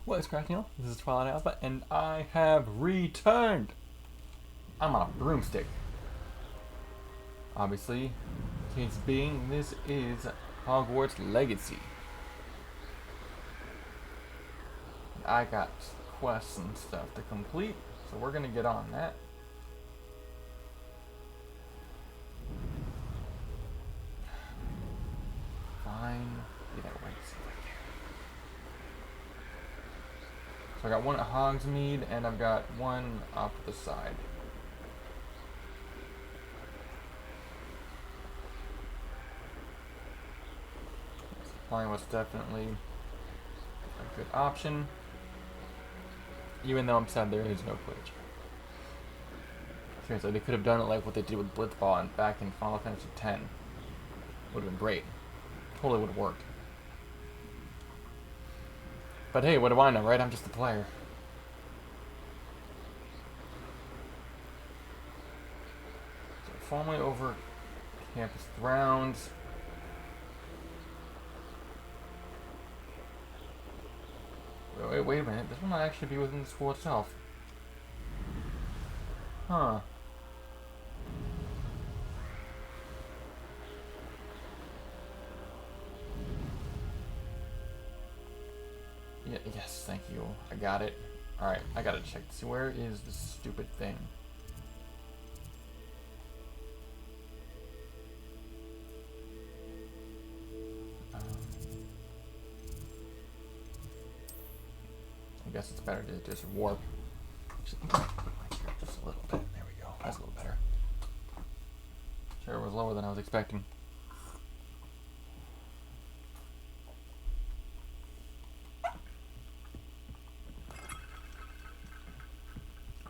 What is cracking on? This is Twilight Alpha, and I have returned! I'm on a broomstick. Obviously, case being, this is Hogwarts Legacy. I got quests and stuff to complete, so we're gonna get on that. Fine. Yeah, wait. So I got one at Hogsmeade, and I've got one off to the side. Flying was definitely a good option, even though I'm sad there is no Quidditch. Seriously, they could have done it like what they did with Blitzball and back in Final Fantasy X. Would have been great. Totally would have worked. But hey, what do I know, right? I'm just a player. So formally over campus grounds. Wait a minute. This one might actually be within the school itself. Huh. Yeah, yes, thank you. I got it. Alright, I gotta check to see where is this stupid thing. I guess it's better to just warp. Just a little bit. There we go. That's a little better. Sure, it was lower than I was expecting.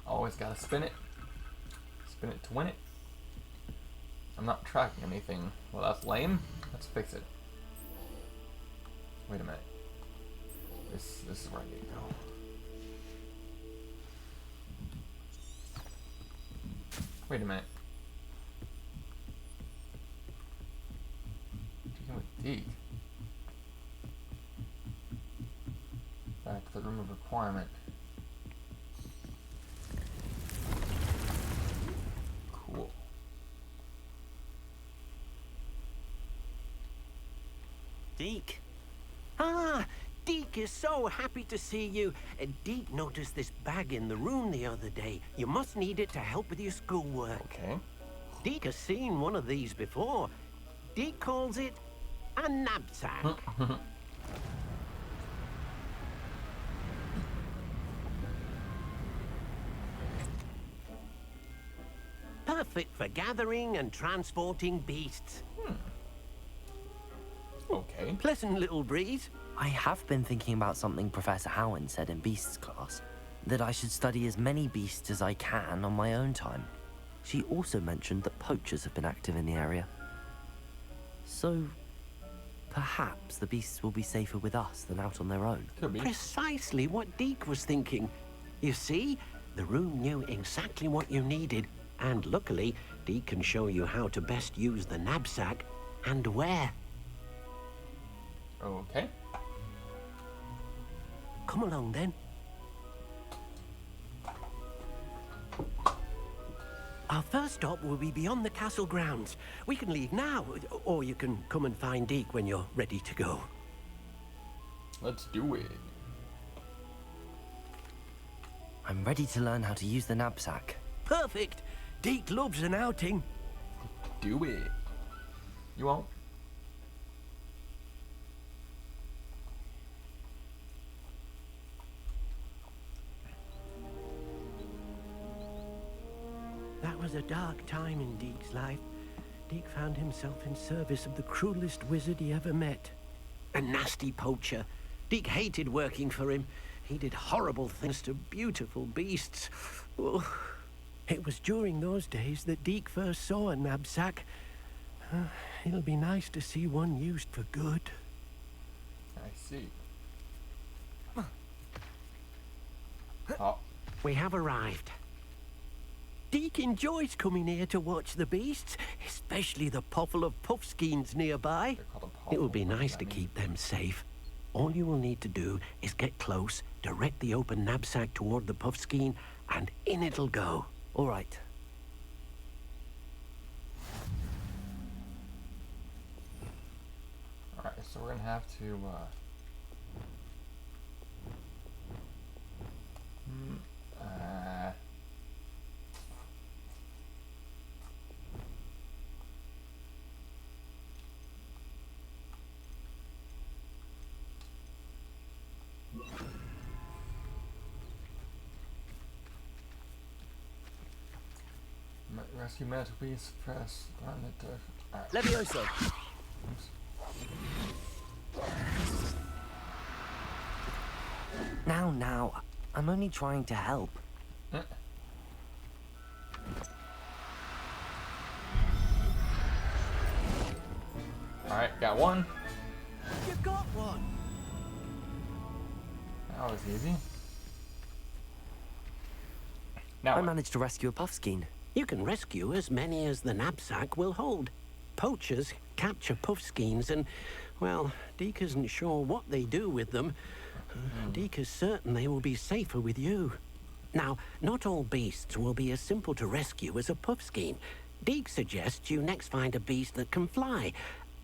Always gotta spin it. Spin it to win it. I'm not tracking anything. Well, that's lame. Let's fix it. Wait a minute. This is where I need to go. Wait a minute. What with Deek? Back to the room of requirement. Cool. Deek. Ah, Deek is so happy to see you. Deek noticed this bag in the room the other day. You must need it to help with your schoolwork. Okay. Deek has seen one of these before. Deek calls it a knapsack. Perfect for gathering and transporting beasts. Okay. Pleasant little breeze. I have been thinking about something Professor Howen said in Beasts class, that I should study as many beasts as I can on my own time. She also mentioned that poachers have been active in the area. So, perhaps the beasts will be safer with us than out on their own. Could be. Precisely what Deek was thinking. You see, the room knew exactly what you needed, and luckily, Deek can show you how to best use the knapsack and where. Okay. Come along then. Our first stop will be beyond the castle grounds. We can leave now, or you can come and find Deek when you're ready to go. Let's do it. I'm ready to learn how to use the knapsack. Perfect. Deek loves an outing. Do it. You won't? That was a dark time in Deek's life. Deek found himself in service of the cruelest wizard he ever met. A nasty poacher. Deek hated working for him. He did horrible things to beautiful beasts. Oh. It was during those days that Deek first saw a knapsack. It'll be nice to see one used for good. I see. Oh. We have arrived. Deek enjoys coming here to watch the beasts, especially the potful of puffskeins nearby. They're called a It would be poffle. nice What to does that mean? keep them safe. All you will need to do is get close, direct the open knapsack toward the puffskein, and in it'll go. All right. Alright, so we're gonna have to, rescue magic beast, press, run it, alright. Levioso. Oops. Now. I'm only trying to help. Alright, got one. You got one! That was easy. Now I what? managed to rescue a puffskein. You can rescue as many as the knapsack will hold. Poachers capture puffskeins and, well, Deek isn't sure what they do with them. Deek is certain they will be safer with you. Now, not all beasts will be as simple to rescue as a puffskein. Deek suggests you next find a beast that can fly.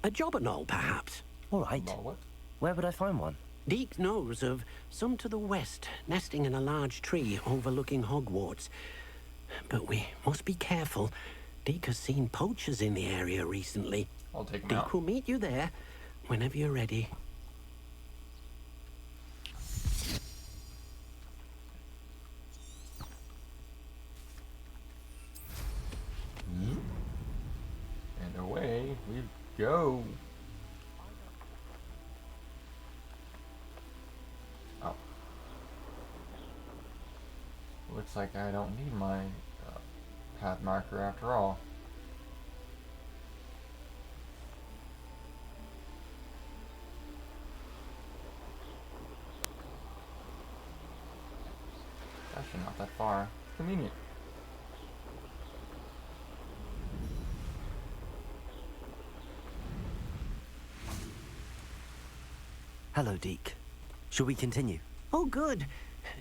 A jobberknoll, perhaps. All right. Well, what? Where would I find one? Deek knows of some to the west, nesting in a large tree overlooking Hogwarts. But we must be careful. Deek has seen poachers in the area recently. I'll take them Deek out. will meet you there whenever you're ready. And away we go. Oh. Looks like I don't need my path marker after all. Actually, not that far. Convenient. Hello, Deek. Shall we continue? Oh, good.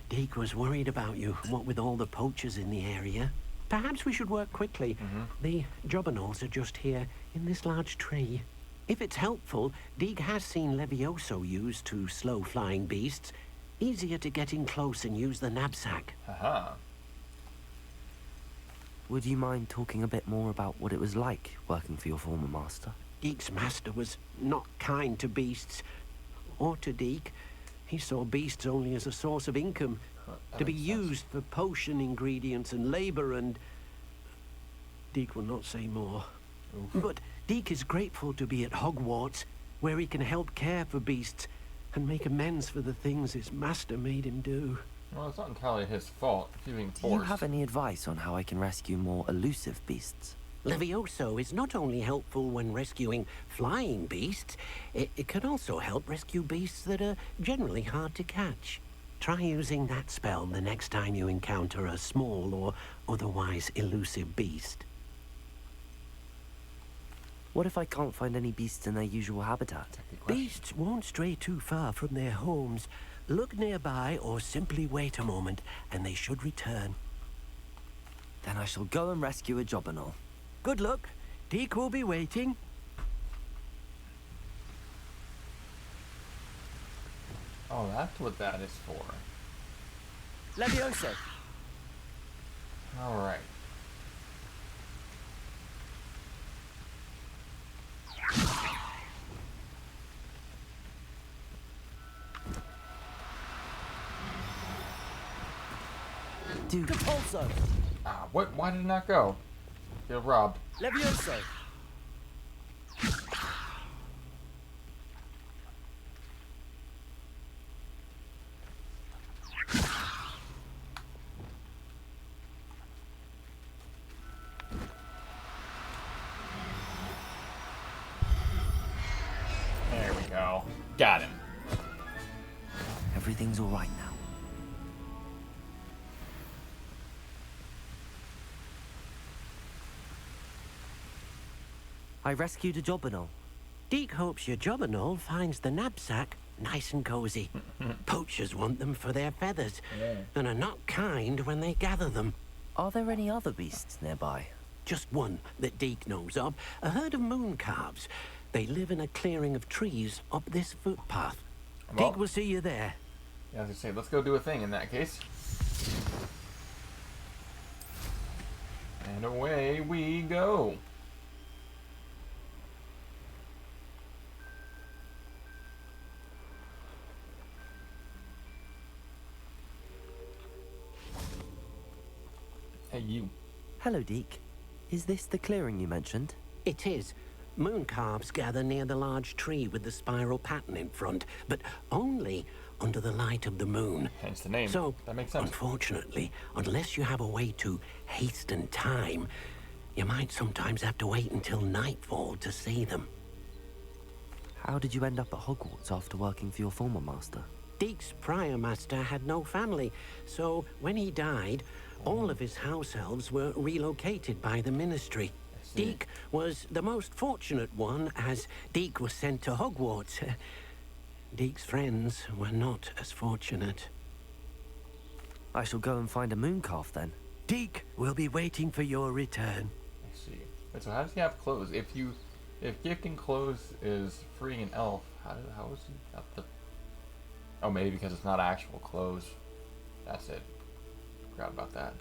Deek was worried about you, what with all the poachers in the area. Perhaps we should work quickly. The jobberknolls are just here, in this large tree. If it's helpful, Deek has seen Levioso used to slow flying beasts. Easier to get in close and use the knapsack. Haha. Would you mind talking a bit more about what it was like working for your former master? Deek's master was not kind to beasts, or to Deek. He saw beasts only as a source of income, to be used for potion ingredients and labor, and Deek will not say more. Oof. But Deek is grateful to be at Hogwarts, where he can help care for beasts and make amends for the things his master made him do. Well, it's not entirely his fault if he's being Do you forced. have any advice on how I can rescue more elusive beasts? Levioso is not only helpful when rescuing flying beasts, it can also help rescue beasts that are generally hard to catch. Try using that spell the next time you encounter a small or otherwise elusive beast. What if I can't find any beasts in their usual habitat? Good question. Beasts won't stray too far from their homes. Look nearby or simply wait a moment and they should return. Then I shall go and rescue a jobberknoll. Good luck. Deek will be waiting. Oh, that's what that is for. Levioso! Alright. Dude, Capulso! Ah, what? Why did it not go? Feel robbed. Levioso! There we go. Got him. Everything's all right now. I rescued a jobberknoll. Deek hopes your jobberknoll finds the knapsack nice and cozy. Poachers want them for their feathers, Yeah. and are not kind when they gather them. Are there any other beasts nearby? Just one that Deek knows of, a herd of moon calves. They live in a clearing of trees up this footpath. Well, Deek will see you there. yeah, I was gonna say, let's go do a thing in that case. And away we go. Hey, you. Hello, Deek. Is this the clearing you mentioned? It is. Moon calves gather near the large tree with the spiral pattern in front, but only under the light of the moon. Hence the name. So, that makes sense. unfortunately, unless you have a way to hasten time, you might sometimes have to wait until nightfall to see them. How did you end up at Hogwarts after working for your former master? Deek's prior master had no family, so when he died, all of his house elves were relocated by the ministry. Deek was the most fortunate one, as Deek was sent to Hogwarts. Deek's friends were not as fortunate. I shall go and find a moon calf then. Deek will be waiting for your return. I see. Wait, so how does he have clothes? If gifting clothes is freeing an elf, how is he up the? Oh, maybe because it's not actual clothes. That's it. Forgot about that.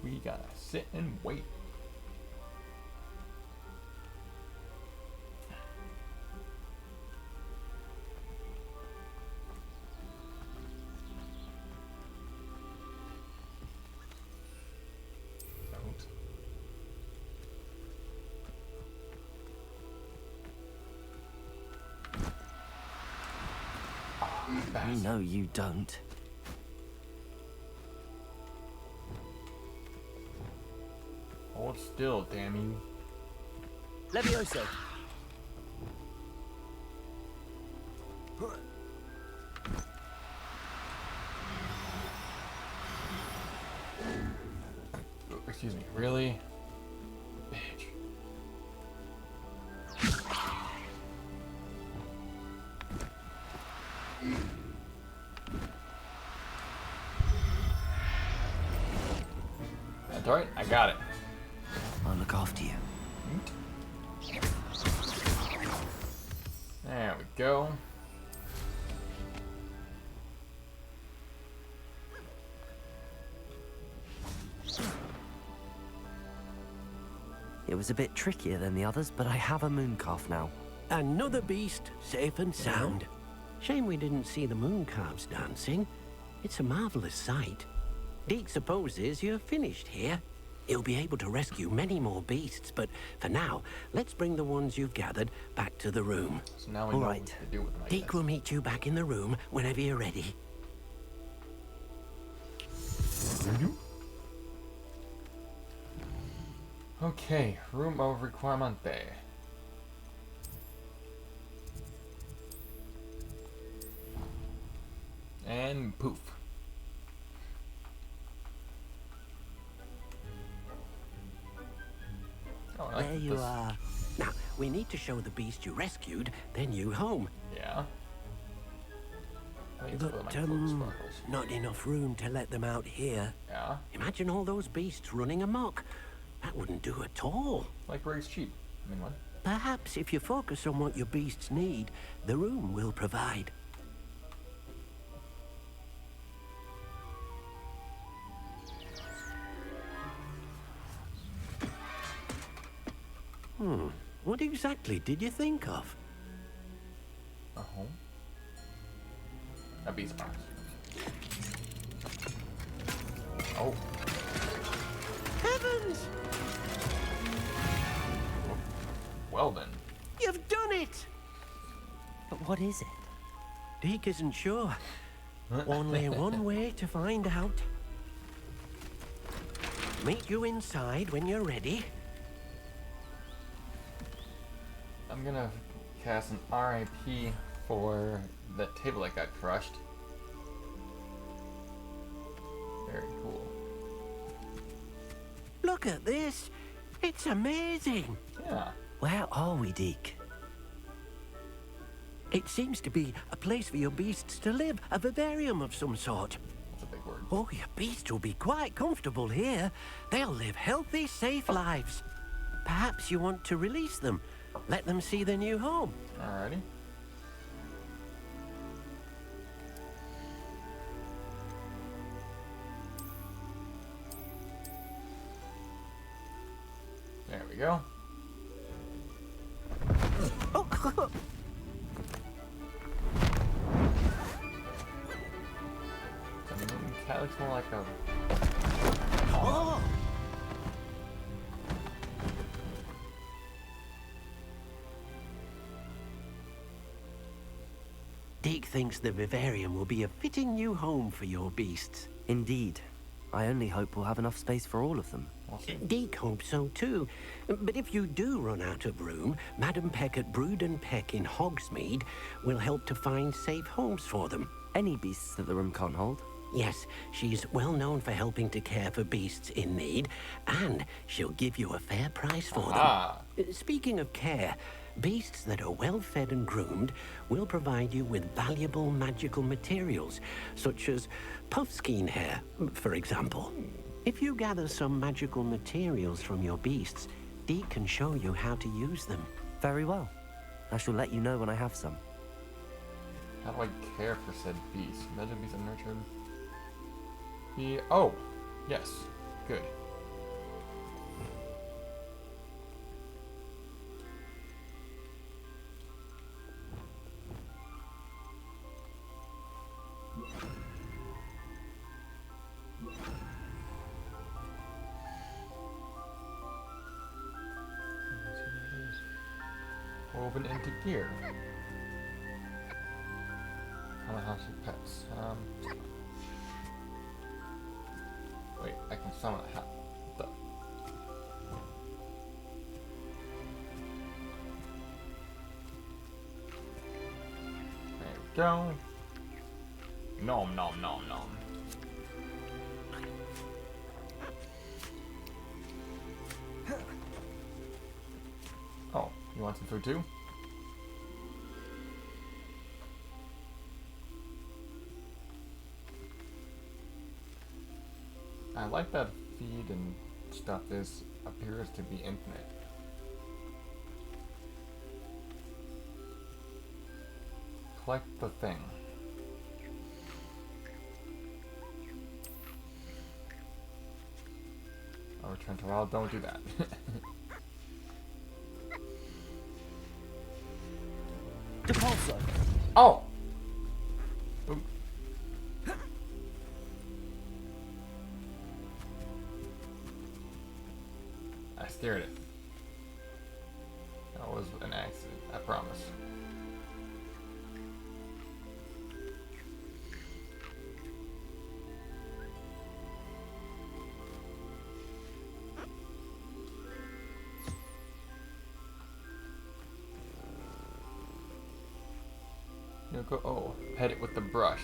We gotta sit and wait. Don't. Fast. No, you don't. Hold still, damn you. Levioso. Excuse me, really? Bitch. That's alright, I got it. I'll look after you. There we go. It was a bit trickier than the others, but I have a moon calf now. Another beast, safe and sound. Shame we didn't see the moon calves dancing. It's a marvelous sight. Deek supposes you're finished here. He'll be able to rescue many more beasts, but for now, let's bring the ones you've gathered back to the room. So now we All know right. what to do with them, I Deek guess. will meet you back in the room whenever you're ready. Okay, room of requiremante. And poof. Oh, I like There you this. are. Now, we need to show the beast you rescued, then you home. Yeah. I think it's for my But, clothes sparkles. not enough room to let them out here. Yeah, Imagine all those beasts running amok. That wouldn't do at all. like where it's cheap. I mean, what? Perhaps if you focus on what your beasts need, the room will provide. What exactly did you think of? A home? A beast box. Oh, Heavens! well then. You've done it! But what is it? Deek isn't sure. Only one way to find out. Meet you inside when you're ready. I'm gonna cast an RIP for that table that got crushed. Very cool. Look at this. It's amazing. Yeah. Where are we, Deek? It seems to be a place for your beasts to live, a vivarium of some sort. That's a big word. Oh, your beasts will be quite comfortable here. They'll live healthy, safe lives. Perhaps you want to release them. Let them see their new home. Alrighty. There we go. Oh, Cat looks more like a... oh. Deek thinks the vivarium will be a fitting new home for your beasts. Indeed. I only hope we'll have enough space for all of them. We'll see. Deek hopes so too. But if you do run out of room, Madam Peck at Brood and Peck in Hogsmeade will help to find safe homes for them. Any beasts that the room can't hold? Yes, she's well known for helping to care for beasts in need, and she'll give you a fair price for Ah. them. Speaking of care, beasts that are well fed and groomed will provide you with valuable magical materials, such as puffskein hair, for example. If you gather some magical materials from your beasts, Deek can show you how to use them. Very well. I shall let you know when I have some. How do I care for said beast? Imagine beasts are nurtured. Oh, yes. Good. Woven into gear. On a house of pets. Wait, I can summon a hat. What the? There we go. Nom nom nom nom. Oh, you want some food too? I like that feed and stuff appears to be infinite. Collect the thing. I'll return to wild. Don't do that. Depulso! Oh! Oop. I scared it. That was an accident, I promise. You'll go, oh, pet it with the brush.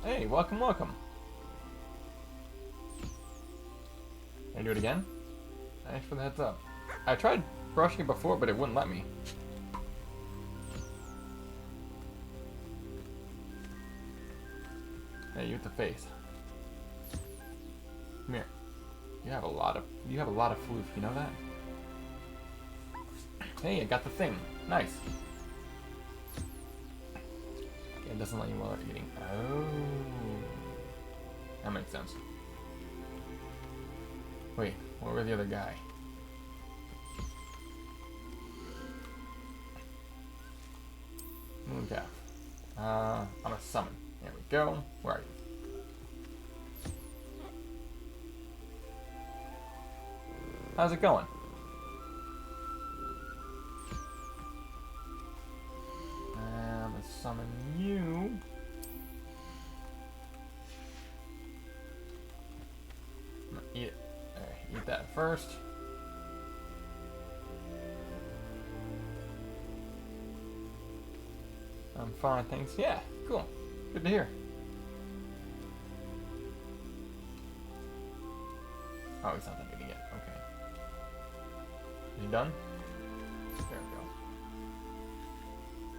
Hey, welcome, welcome. Can I do it again? Thanks for the heads up. I tried brushing it before, but it wouldn't let me. Hey, you with the face. Come here. You have a lot of floof, you know that? Hey, I got the thing. Nice. It doesn't let you while you're eating. Oh. That makes sense. Wait, where were the other guy? Mooncalf. I'm gonna summon. There we go. Where are you? How's it going? I'm gonna summon you. I'm gonna eat it. Eat that first. I'm fine, thanks. Yeah, cool. Good to hear. Oh, he's not done eating yet. Okay. You done? There we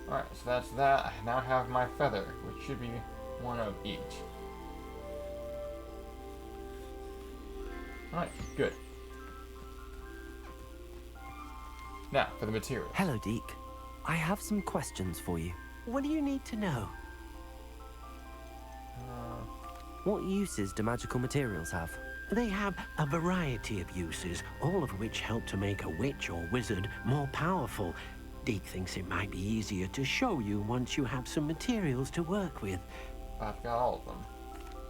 go. Alright, so that's that. I now have my feather, which should be one of each. Alright, good. Now, for the materials. Hello, Deek. I have some questions for you. What do you need to know? What uses do magical materials have? They have a variety of uses, all of which help to make a witch or wizard more powerful. Deek thinks it might be easier to show you once you have some materials to work with. I've got all of them.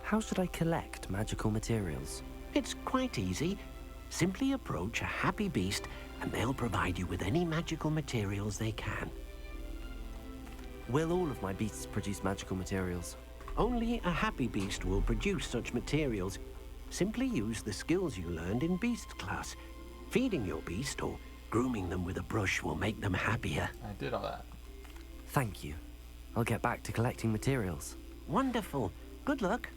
How should I collect magical materials? It's quite easy. Simply approach a happy beast and they'll provide you with any magical materials they can. Will all of my beasts produce magical materials? Only a happy beast will produce such materials. Simply use the skills you learned in beast class. Feeding your beast or grooming them with a brush will make them happier. I did all that. Thank you. I'll get back to collecting materials. Wonderful. Good luck.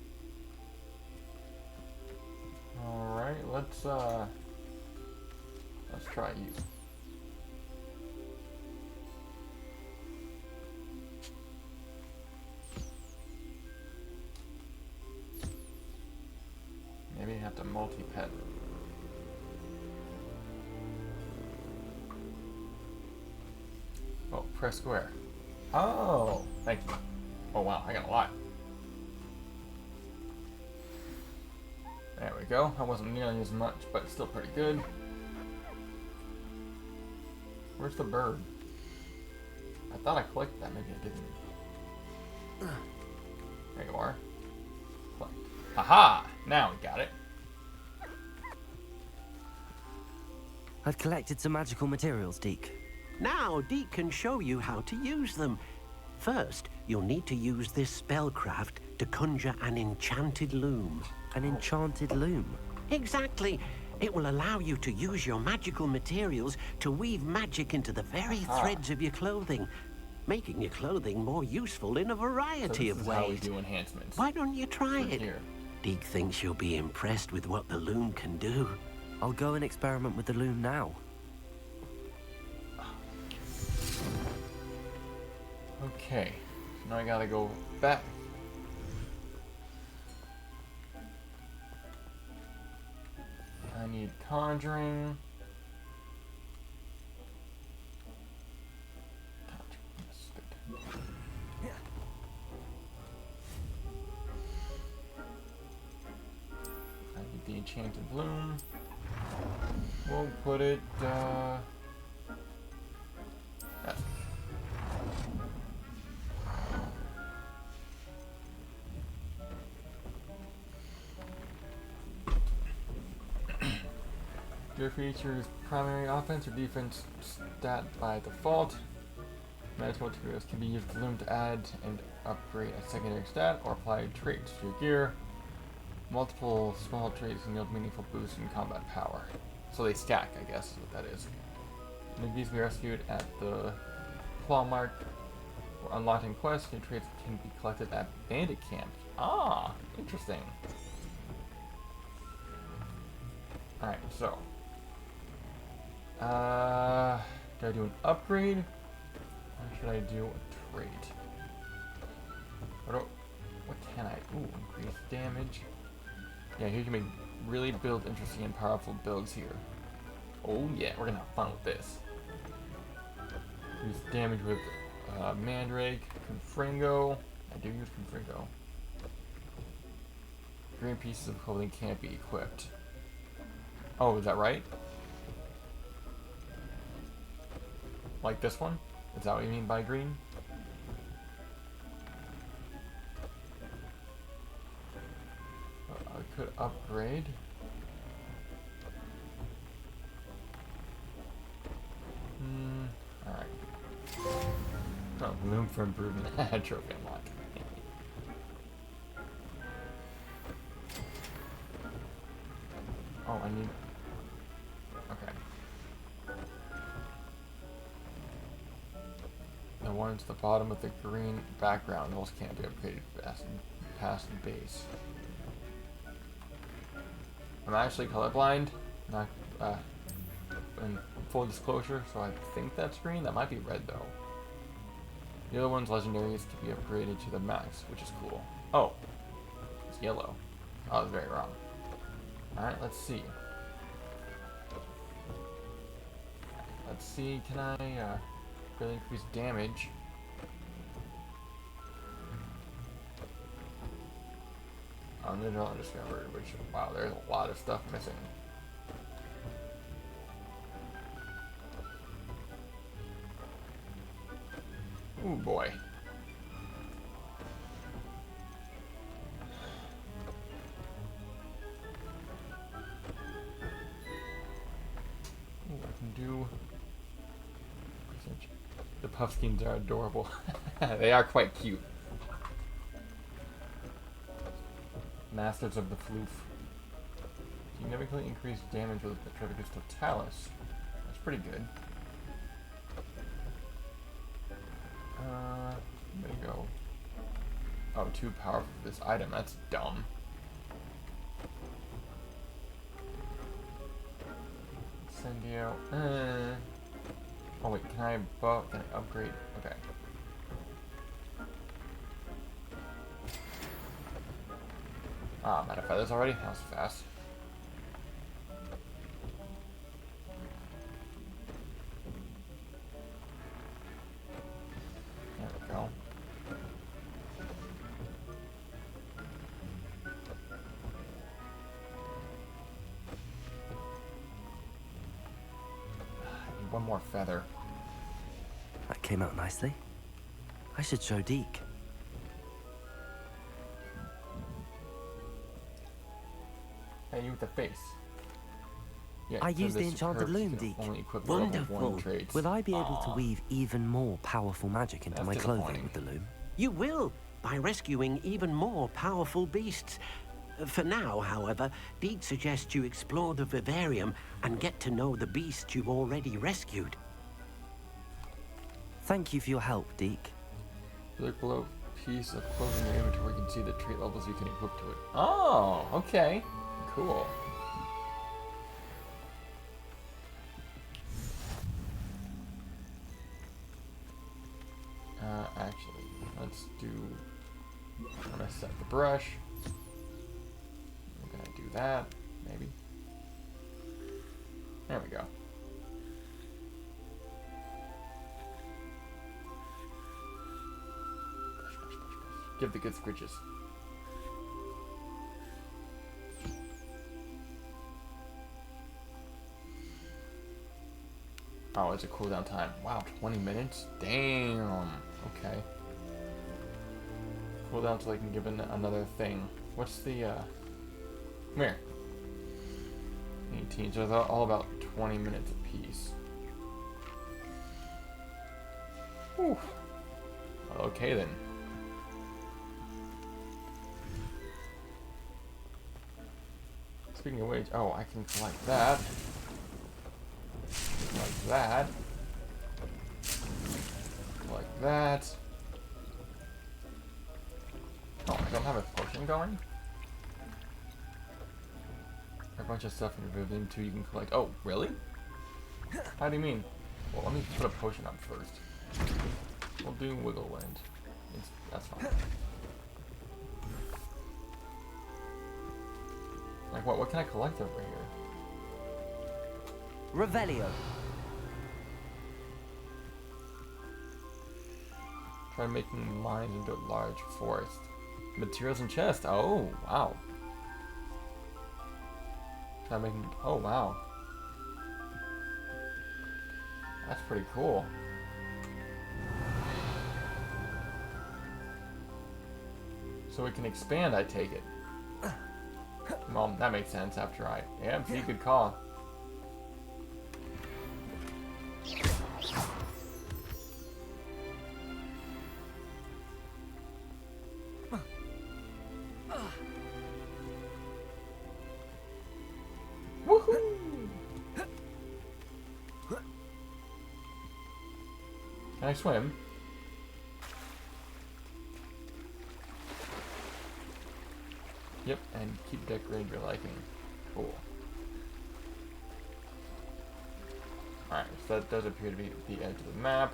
Alright, let's try you. Maybe I have to multi-pet. Oh, press square. Oh, thank you. Oh wow, I got a lot. There we go. I wasn't nearly as much, but it's still pretty good. Where's the bird? I thought I collected that. Maybe I didn't. There you are. Collect. Aha! Now we got it. I've collected some magical materials, Deek. Now Deek can show you how to use them. First, you'll need to use this spellcraft to conjure an enchanted loom. An enchanted loom? Exactly. It will allow you to use your magical materials to weave magic into the very threads of your clothing, making your clothing more useful in a variety of ways. How we do enhancements. Why don't you try it? Here. Deek thinks you'll be impressed with what the loom can do. I'll go and experiment with the loom now. Okay, so now I gotta go back. I need conjuring. Yes, good. I need the enchanted bloom. We'll put it, that's your features primary offense or defense stat by default. Magical materials can be used with loom to add and upgrade a secondary stat or apply traits to your gear. Multiple small traits can yield meaningful boosts in combat power. So they stack, I guess, is what that is. Newbies be rescued at the claw mark. For unlocking quests, new traits can be collected at bandit camp. Ah, interesting. Alright, so. Do I do an upgrade? Or should I do a trait? What can I? Ooh, increase damage. Yeah, here you can make really build interesting and powerful builds here. Oh yeah, we're gonna have fun with this. Use damage with Mandrake, Confringo. I do use Confringo. Green pieces of clothing can't be equipped. Oh, is that right? Like this one? Is that what you mean by green? I could upgrade. Alright. Oh, room for improvement. Trophy unlocked. Oh, I need... Okay. The ones at the bottom of the green background, those can't be upgraded past the base. I'm actually colorblind. Not in full disclosure, so I think that's green. That might be red though. The other one's legendaries can be upgraded to the max, which is cool. Oh, it's yellow. I was very wrong. Alright, let's see. Let's see, can I really increase damage? Unusual undiscovered, which, wow, there's a lot of stuff missing. Ooh, boy. Ooh, I can do... The puffskins are adorable. They are quite cute. Masters of the Floof. Significantly increased damage with the Trevicus Totalis. That's pretty good. There you go. Oh, too powerful for this item. That's dumb. Incendio. Oh wait, can I upgrade? Okay. Ah, I'm out of feathers already? That was fast. There we go. I need one more feather. That came out nicely. I should show Deek. Hey, you with the face. Yeah, I so used the this enchanted curve loom, can Deek. only equip for level 1 Wonderful. traits. Will I be able to Aw. weave even more powerful magic into That's my clothing disappointing. with the loom? You will, by rescuing even more powerful beasts. For now, however, Deek suggests you explore the vivarium and get to know the beasts you've already rescued. Thank you for your help, Deek. Look below piece of clothing in your inventory, you can see the trait levels you can equip to it. Oh, okay. Cool. Actually, let's do... I'm gonna set the brush. We're gonna do that, maybe. There we go. Give the good scritches. Oh, it's a cooldown time. Wow, 20 minutes? Damn. Okay. Cooldown till I can give another thing. What's the, Come here. 18, so they're all about 20 minutes apiece. Whew. Okay then. Speaking of which, oh, I can collect that. Like that. Like that. Oh, I don't have a potion going? A bunch of stuff in your Vivian too you can collect. Oh, really? How do you mean? Well, let me put a potion up first. We'll do wiggenweld. That's fine. Like what can I collect over here? Revelio. Try making mines into a large forest. Materials and chest. Oh, wow. Try making... Oh, wow. That's pretty cool. So it can expand, I take it. Well, that makes sense after I... Yeah, see, good call. Woohoo! Can I swim? Yep, and keep decorating your liking. Cool. Alright, so that does appear to be the edge of the map.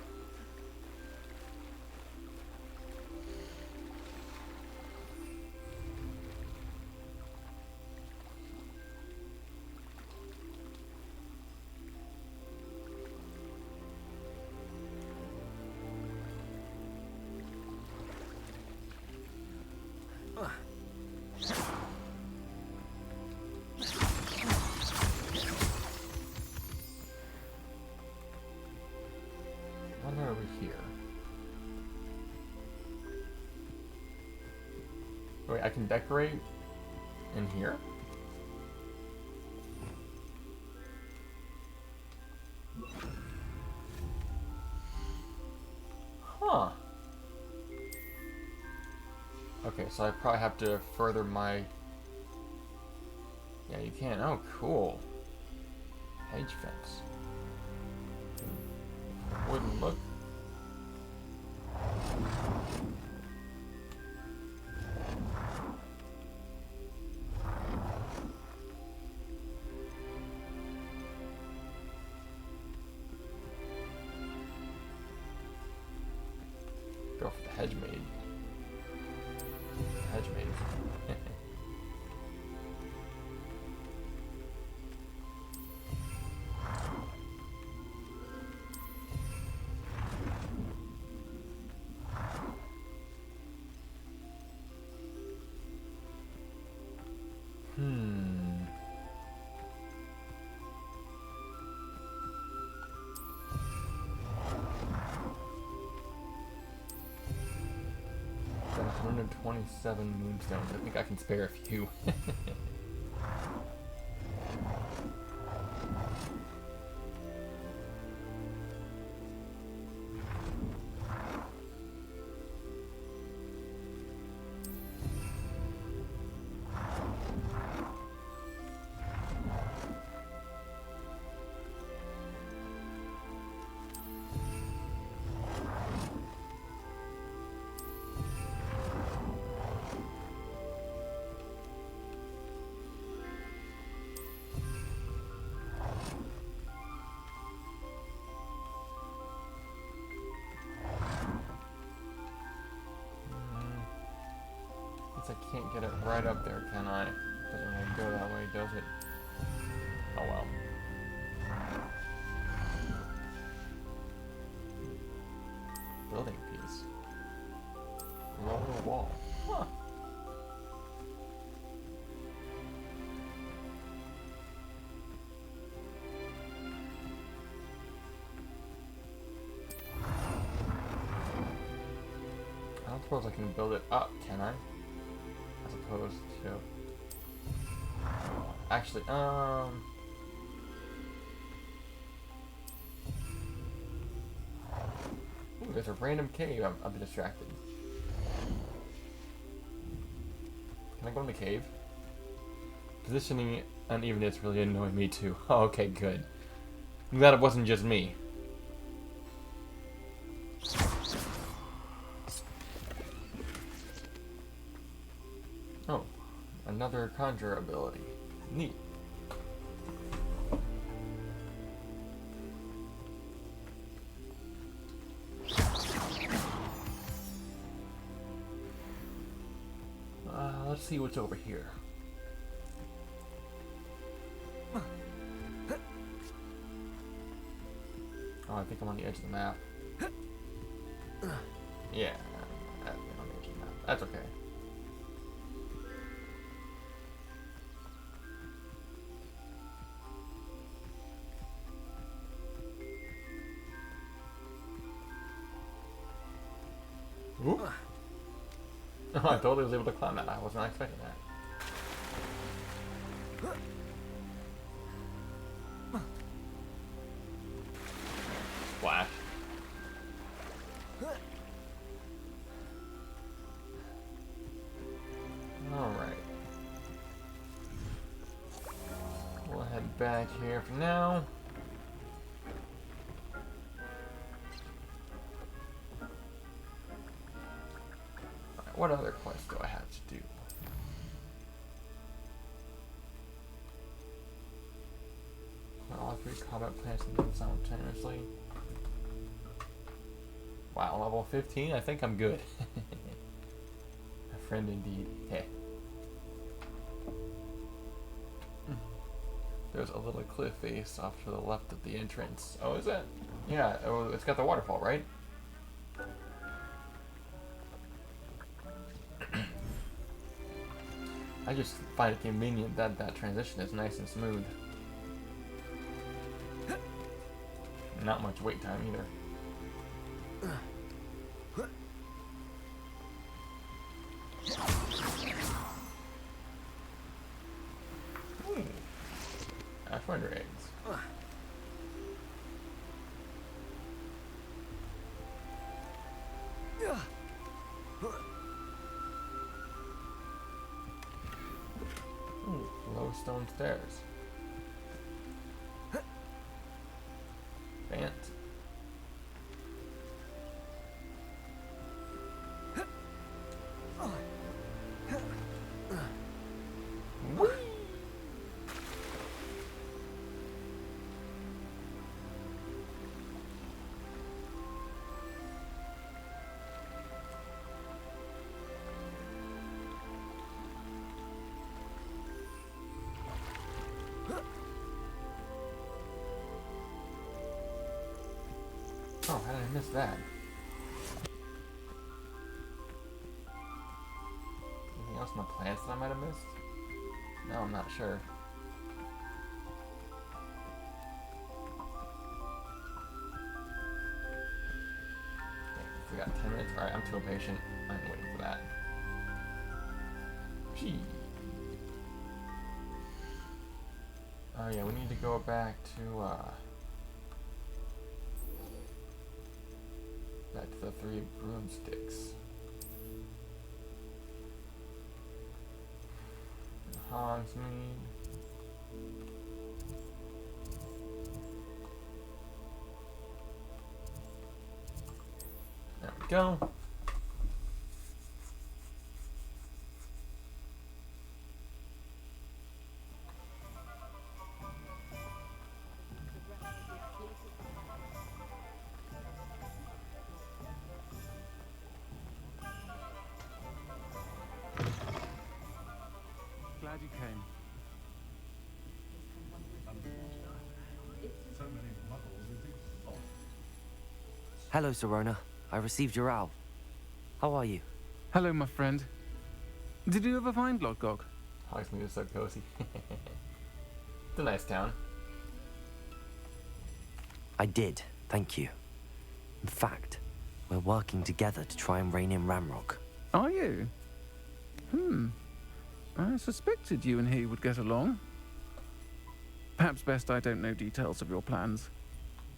Over here. Wait, I can decorate in here? Huh. Okay, so I probably have to further my... Yeah, you can. Oh, cool. Hedge fence. Wouldn't look. Go for the hedge maid. Hedge maid. Hmm. Got 127 moonstones. I think I can spare a few. I can't get it right up there, can I? Doesn't really go that way, does it? Oh well. Building piece. Lower wall. Huh. I don't suppose I can build it up, can I? As opposed to... Actually, Ooh, there's a random cave. I'm distracted. Can I go in the cave? Positioning unevenness really annoyed me too. Oh, okay, good. I'm glad it wasn't just me. Oh, another conjure ability. Neat. Let's see what's over here. Oh, I think I'm on the edge of the map. Yeah, I'm on the edge of the map. That's okay. Ooh. Oh, I totally was able to climb that. I was not expecting that. Splash. Alright. We'll head back here for now. What other quests do I have to do? 3 combat plants and them simultaneously. Wow, level 15? I think I'm good. A friend indeed. Hey. There's a little cliff face off to the left of the entrance. Oh, is it? Yeah, oh, it's got the waterfall, right? I just find it convenient that that transition is nice and smooth. Not much wait time either. Ashwinder eggs. Ooh, low stone stairs. Fancy. Whee! Oh, how did I miss that? Anything else in the plants that I might have missed? No, I'm not sure. Okay, we got 10 minutes. Alright, I'm too impatient. I'm waiting for that. Gee. Oh yeah, we need to go back to the 3 broomsticks. Hogsmeade. There we go. Glad you came. Hello, Sirona. I received your owl. How are you? Hello, my friend. Did you ever find Lodgok? Hogsmeade is so cozy. It's a nice town. I did, thank you. In fact, we're working together to try and rein in Ramrock. Are you? I suspected you and he would get along. Perhaps best I don't know details of your plans.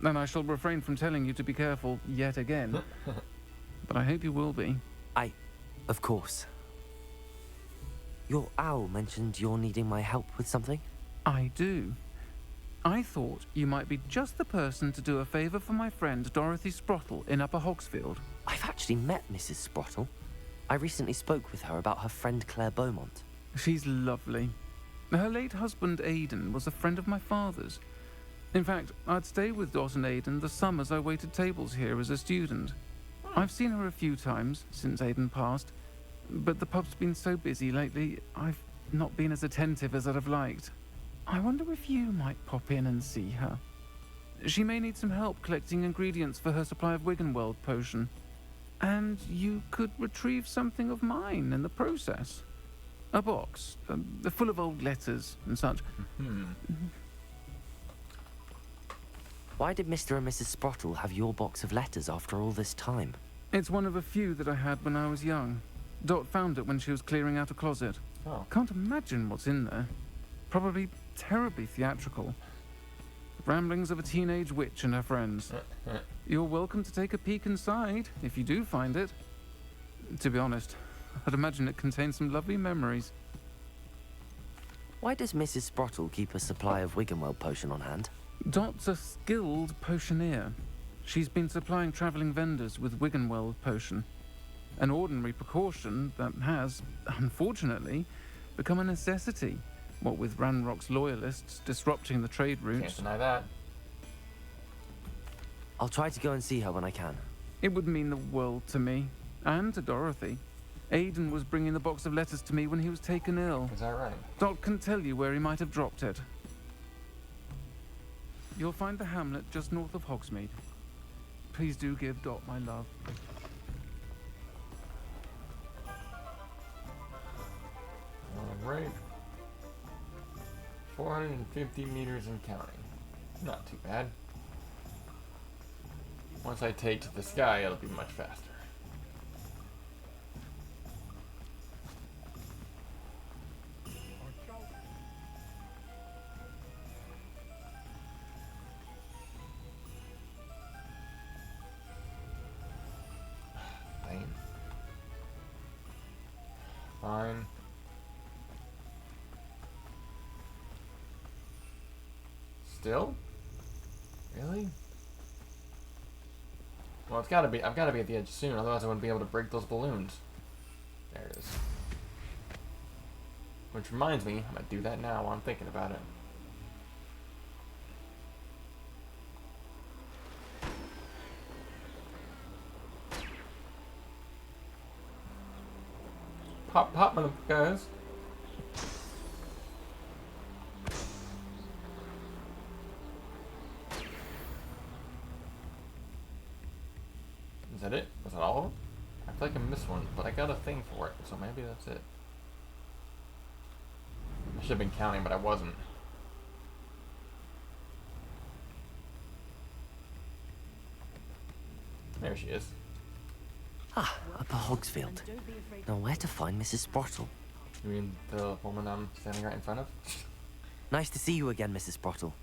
And I shall refrain from telling you to be careful yet again. But I hope you will be. Of course. Your owl mentioned you're needing my help with something? I do. I thought you might be just the person to do a favor for my friend Dorothy Sprottle in Upper Hogsfield. I've actually met Mrs. Sprottle. I recently spoke with her about her friend Claire Beaumont. She's lovely. Her late husband Aidan was a friend of my father's. In fact, I'd stay with Dot and Aidan the summers I waited tables here as a student. I've seen her a few times since Aidan passed, but the pub's been so busy lately, I've not been as attentive as I'd have liked. I wonder if you might pop in and see her. She may need some help collecting ingredients for her supply of wiggenweld potion. And you could retrieve something of mine in the process. A box, full of old letters and such. Why did Mr. and Mrs. Sprottle have your box of letters after all this time? It's one of a few that I had when I was young. Dot found it when she was clearing out a closet. Oh. Can't imagine what's in there. Probably terribly theatrical. The ramblings of a teenage witch and her friends. You're welcome to take a peek inside, if you do find it. To be honest, I'd imagine it contains some lovely memories. Why does Mrs. Sprottle keep a supply of wiggenweld potion on hand? Dot's a skilled potioneer. She's been supplying travelling vendors with wiggenweld potion. An ordinary precaution that has, unfortunately, become a necessity, what with Ranrock's loyalists disrupting the trade Can't routes. deny that. I'll try to go and see her when I can. It would mean the world to me, and to Dorothy. Aidan was bringing the box of letters to me when he was taken ill. Is that right? Dot can tell you where he might have dropped it. You'll find the hamlet just north of Hogsmeade. Please do give Dot my love. Alright. 450 meters and counting. Not too bad. Once I take to the sky, it'll be much faster. Fine. Fine. Still? Really? Well, I've gotta be at the edge soon, otherwise I wouldn't be able to break those balloons. There it is. Which reminds me, I'm gonna do that now while I'm thinking about it. Pop, pop, guys. Is that it? Was that all of them? I feel like I missed one, but I got a thing for it, so maybe that's it. I should have been counting, but I wasn't. There she is. Ah, up at Hogsfield. Now where to find Mrs. Sprottle? You mean the woman I'm standing right in front of? Nice to see you again, Mrs. Sprottle.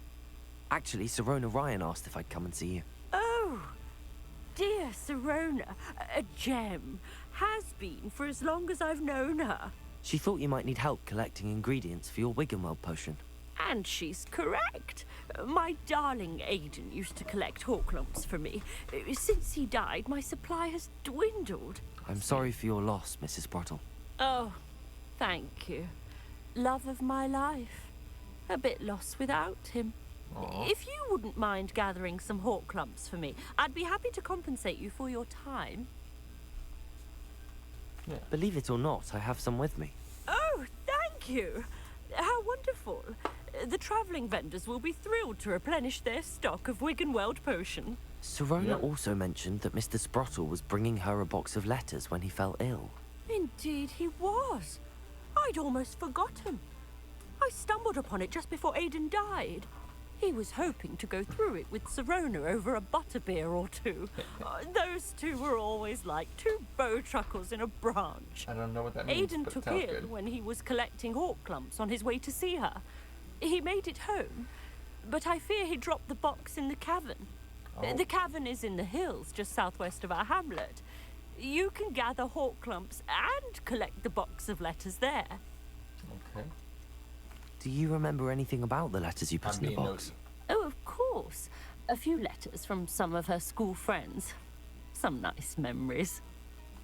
Actually, Sirona Ryan asked if I'd come and see you. Oh, dear Sirona, a gem. Has been for as long as I've known her. She thought you might need help collecting ingredients for your wiggenweld potion. And she's correct. My darling Aidan used to collect horklumps for me. Since he died, my supply has dwindled. I'm sorry for your loss, Mrs. Sprottle. Oh, thank you. Love of my life. A bit lost without him. Aww. If you wouldn't mind gathering some horklumps for me, I'd be happy to compensate you for your time. Yeah. Believe it or not, I have some with me. Oh, thank you. How wonderful. The travelling vendors will be thrilled to replenish their stock of wiggenweld potion. Sirona Yep. also mentioned that Mr. Sprottle was bringing her a box of letters when he fell ill. Indeed he was. I'd almost forgotten. I stumbled upon it just before Aidan died. He was hoping to go through it with Sirona over a butterbeer or two. Those two were always like two bowtruckles in a branch. I don't know what that means, Aidan but it took sounds ill good. when he was collecting horklumps on his way to see her. He made it home, but I fear he dropped the box in the cavern. Oh. The cavern is in the hills just southwest of our hamlet. You can gather horklumps and collect the box of letters there. Okay. Do you remember anything about the letters you put I'm in the being box? nosy. Oh, of course. A few letters from some of her school friends. Some nice memories.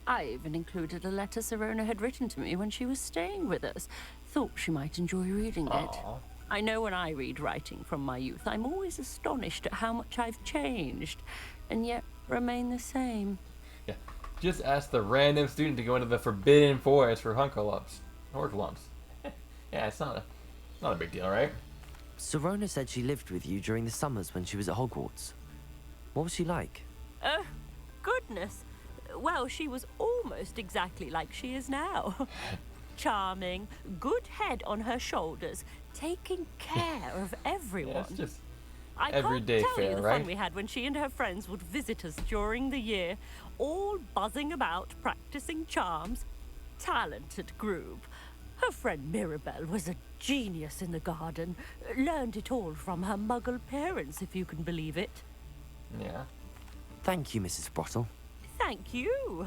I even included a letter Sirona had written to me when she was staying with us. Thought she might enjoy reading it. Aw. I know when I read writing from my youth, I'm always astonished at how much I've changed, and yet remain the same. Yeah. Just ask the random student to go into the forbidden forest for hunkalumps. Horklumps. Yeah, it's not a big deal, right? Sirona said she lived with you during the summers when she was at Hogwarts. What was she like? Oh, goodness. Well, she was almost exactly like she is now. Charming, good head on her shoulders, taking care of everyone. Yeah, it's just I everyday can't tell you fare, the right? fun we had when she and her friends would visit us during the year, all buzzing about, practicing charms. Talented group. Her friend Mirabelle was a genius in the garden. Learned it all from her muggle parents, if you can believe it. Yeah. Thank you, Mrs. Sprottle. Thank you.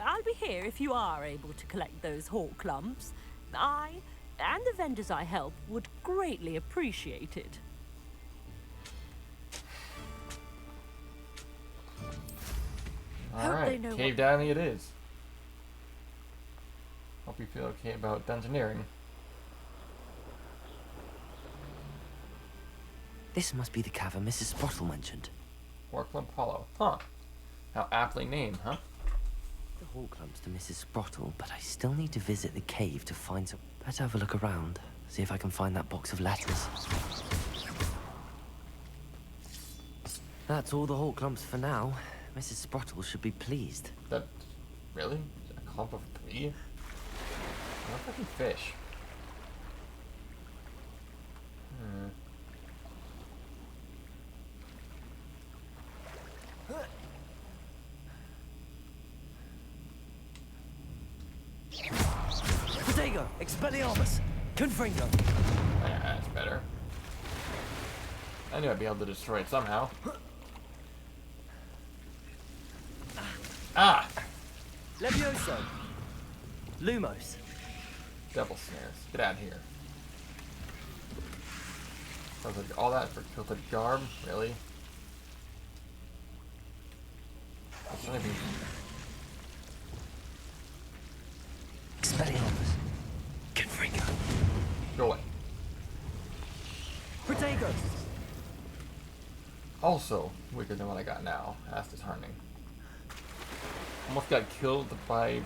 I'll be here if you are able to collect those horklumps. I and the vendors I help would greatly appreciate it. Hope they Alright, know cave diving it is. Hope you feel okay about dungeoneering. This must be the cavern Mrs. Sprottle mentioned. Warclump Hollow. Huh. How aptly named, huh? The Hawklumps to Mrs. Sprottle, but I still need to visit the cave to find some... Better have a look around. See if I can find that box of letters. That's all the Hawklumps for now. Mrs. Sprottle should be pleased. That... really? A clump of 3? What fucking fish? Protego, Expelliarmus, Confringo. Yeah, that's better. I knew I'd be able to destroy it somehow. Ah! Levioso. Lumos. Devil snares. Get out of here. Tilted, all that for tilted garb? Really? That's not even... Expelliarmus. Confringo. Go away. Protego. Also, weaker than what I got now. That's disheartening. Almost got killed by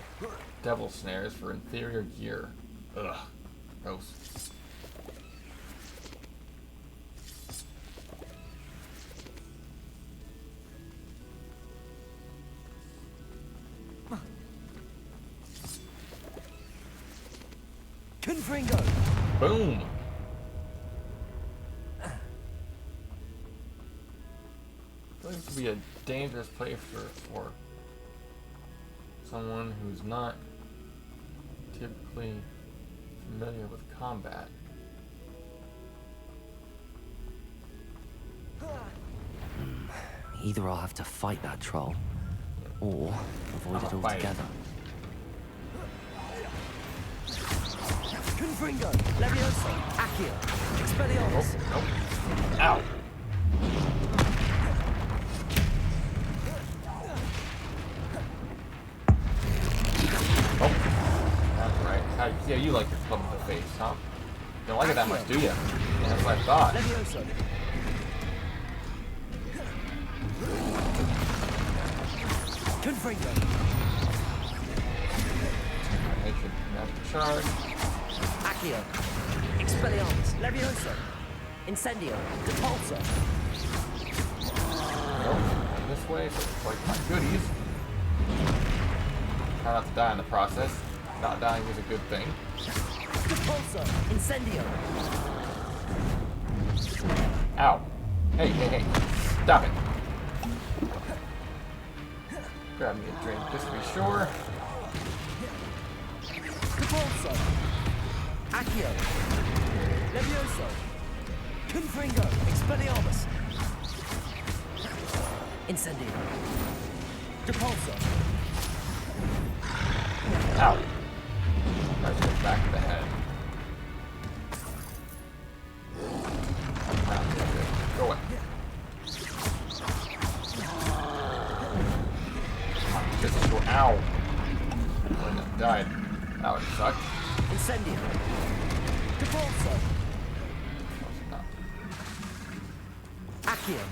devil snares for inferior gear. Ugh. Gross. Confringo. Boom! This would be a dangerous place for someone who's not typically familiar with combat. Either I'll have to fight that troll, or avoid it Fight it. altogether. Confringo, Levioso, Accio, Expelliarmus. Oh, nope. Ow! Oh, that's right. Yeah, you like your club in the face, huh? Don't like it that much, do you? Yeah, that's what I thought. Levioso. Confringo. Make sure you charge. Accio. Expelliarmus. Levioso. Incendio. Depulso. Nope. This way, so it's like my goodies. Try not to die in the process. Not dying is a good thing. Depulso. Incendio. Ow. Hey, hey, hey. Stop it. Grab me a drink just to be sure. Depulso. Accio. Levioso. Confringo. Expelliarmus. Incendio. Depulso. Ow. Let's get back to the head. Go away. This is go. Ow. I wouldn't have died. That would suck. Incendio. Depulso. No. Accio.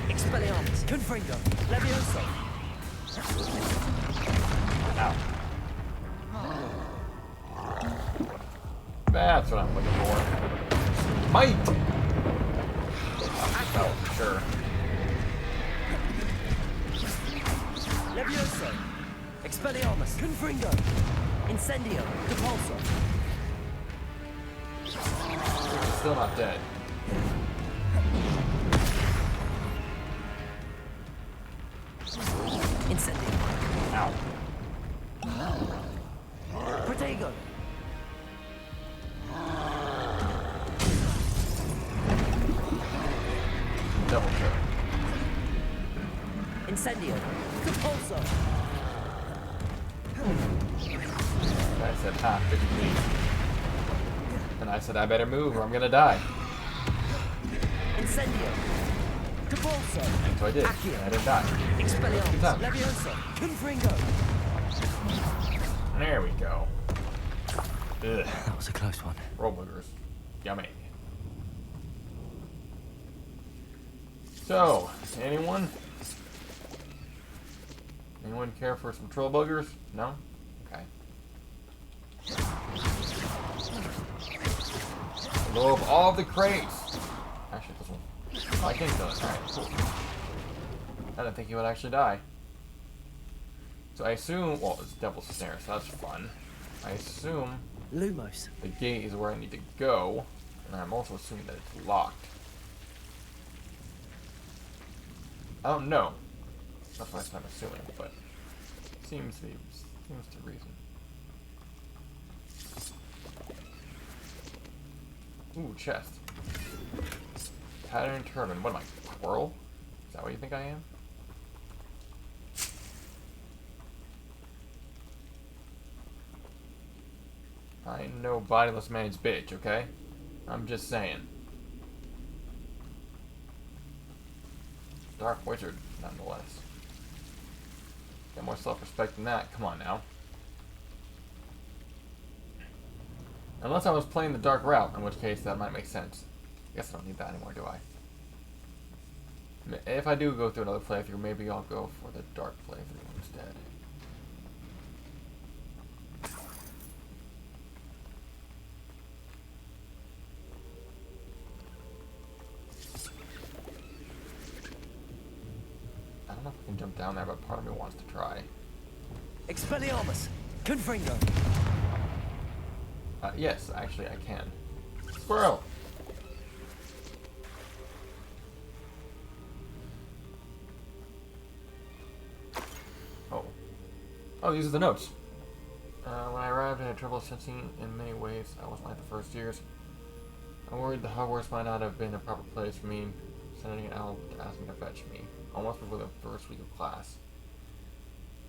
Expelliarmus. Confringo. Levioso. Ow. That's what I'm looking for. Might! Oh, for sure. Levioso. Expelliarmus. Confringo. Incendio. Depulso. Still not dead. Incendio. Ow. Protego. Double kill. Incendio. Depulso. I said, ah, 50 feet. And I said, I better move or I'm gonna die. Incendio. Depulso. And so I did. Accio. And I didn't die. Good Expelliarmus. time. Levioso. Confringo. There we go. Ugh. That was a close one. Roll boogers. Yummy. So, anyone? Anyone care for some troll buggers? No? Okay. Blow up all the crates! Actually, this one. Oh, I can kill it. Alright, cool. I didn't think he would actually die. So I assume, well, it's Devil's Snare, so that's fun. I assume Lumos. the gate is where I need to go, and I'm also assuming that it's locked. I don't know. That's what I'm assuming, but seems to reason. Ooh, chest. Pattern turban. What am I, squirrel? Is that what you think I am? I ain't no bodiless man's bitch, okay? I'm just saying. Dark wizard, nonetheless. Got more self-respect than that. Come on now. Unless I was playing the dark route, in which case that might make sense. I guess I don't need that anymore, do I? If I do go through another playthrough, maybe I'll go for the dark playthrough instead. I don't know if I can jump down there, but part of me wants to try. Expelliarmus. Confringo. Yes, actually I can. Squirrel! Oh. Oh, these are the notes. When I arrived, I had trouble sensing in many ways. I wasn't like the first years. I'm worried the Hogwarts might not have been a proper place for me, sending an owl to ask me to fetch me, almost before the first week of class.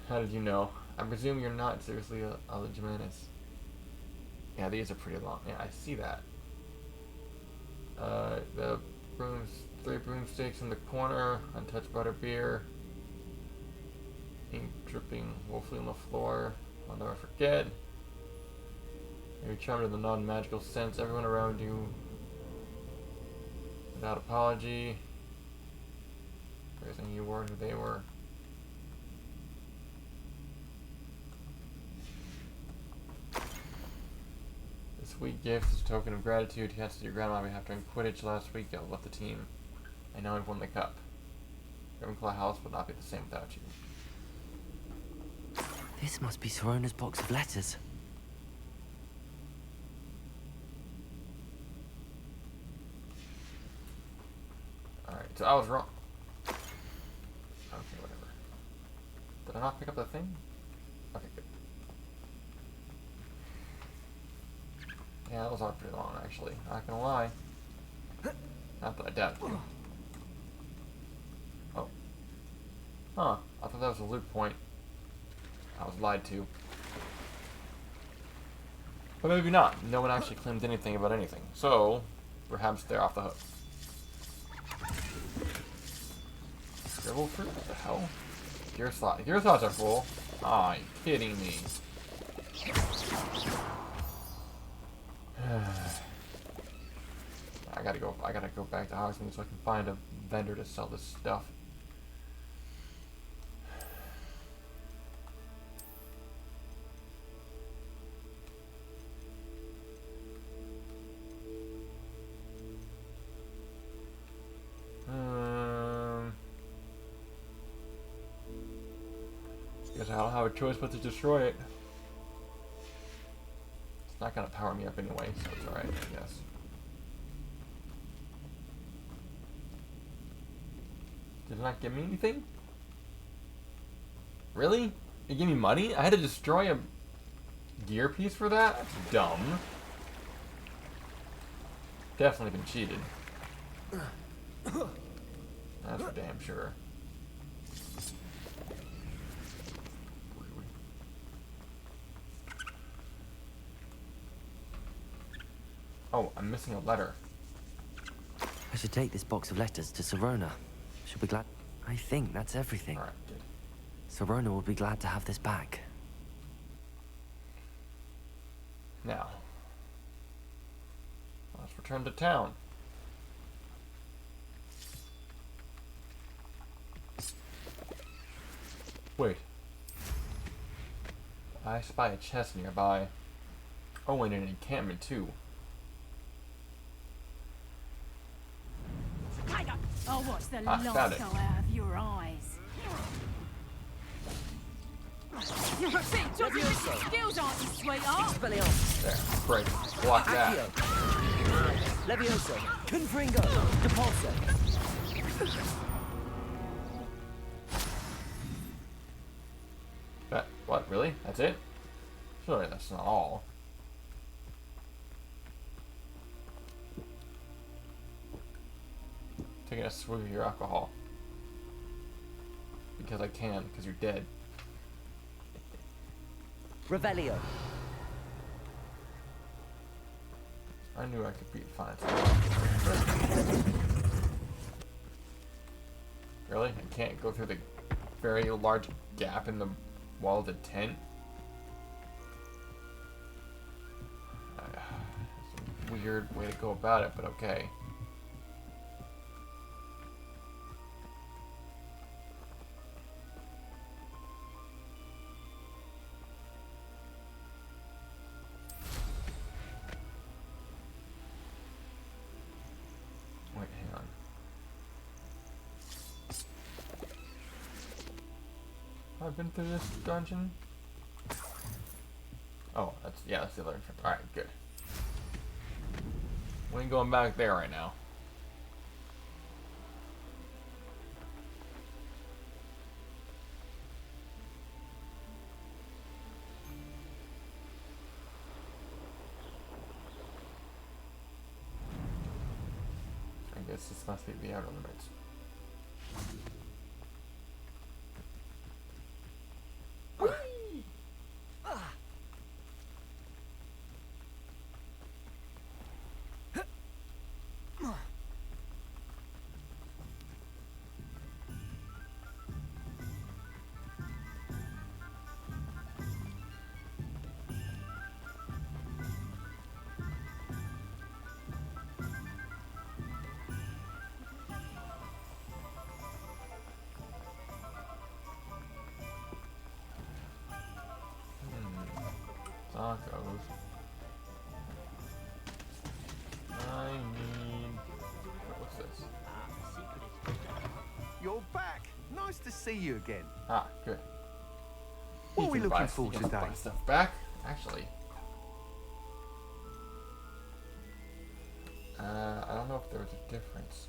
How did you know? I presume you're not seriously a Legimanus. Yeah, these are pretty long. Yeah, I see that. The brooms, 3 broomsticks in the corner, untouched butterbeer, ink dripping woefully on the floor. I'll never forget. You're charmed with the non-magical sense. Everyone around you, without apology, praising you were who they were. Sweet gift as a token of gratitude he has to your grandma behalf during Quidditch last week. I left the team. I know I've won the cup. Ravenclaw House would not be the same without you. This must be Sirona's box of letters. Alright, so I was wrong. Okay, whatever. Did I not pick up that thing? Okay, good. Yeah, those are pretty long, actually. Not gonna lie. Not that I doubt you. Oh. Huh. I thought that was a loot point. I was lied to. But maybe not. No one actually claimed anything about anything. So, perhaps they're off the hook. Dribble fruit? What the hell? Gear slot. Gear slots are full. Aw, you kidding me. I gotta go back to Hogsmeade so I can find a vendor to sell this stuff. Guess I don't have a choice but to destroy it. It's not gonna power me up anyway, so it's alright, I guess. Did it not give me anything? Really? It gave me money? I had to destroy a gear piece for that? That's dumb. Definitely been cheated. That's for damn sure. Oh, I'm missing a letter. I should take this box of letters to Sirona. She'll be glad. I think that's everything. Alright, good. Sirona will be glad to have this back. Now, let's return to town. Wait. I spy a chest nearby. Oh, and an encampment too. I'll watch the Found light it. go out of your eyes. See, talking your skills, aren't you, sweetheart? There. Break. Block that. Levioso. Confringo. Depulso. That, what, really? That's it? Surely that's not all. Taking a swig of your alcohol. Because I can, because you're dead. Revelio. I knew I could beat fine. Really? I can't go through the very large gap in the wall of the tent? It's a weird way to go about it, but okay. Wait, hang on. I've been through this dungeon. Oh, that's the other entrance. Alright, good. We ain't going back there right now. I guess this must be the outer limits. Tacos. I need... What's this? You're back. Nice to see you again. Ah, good. What are we looking You for can today? buy stuff back, actually. I don't know if there was a difference.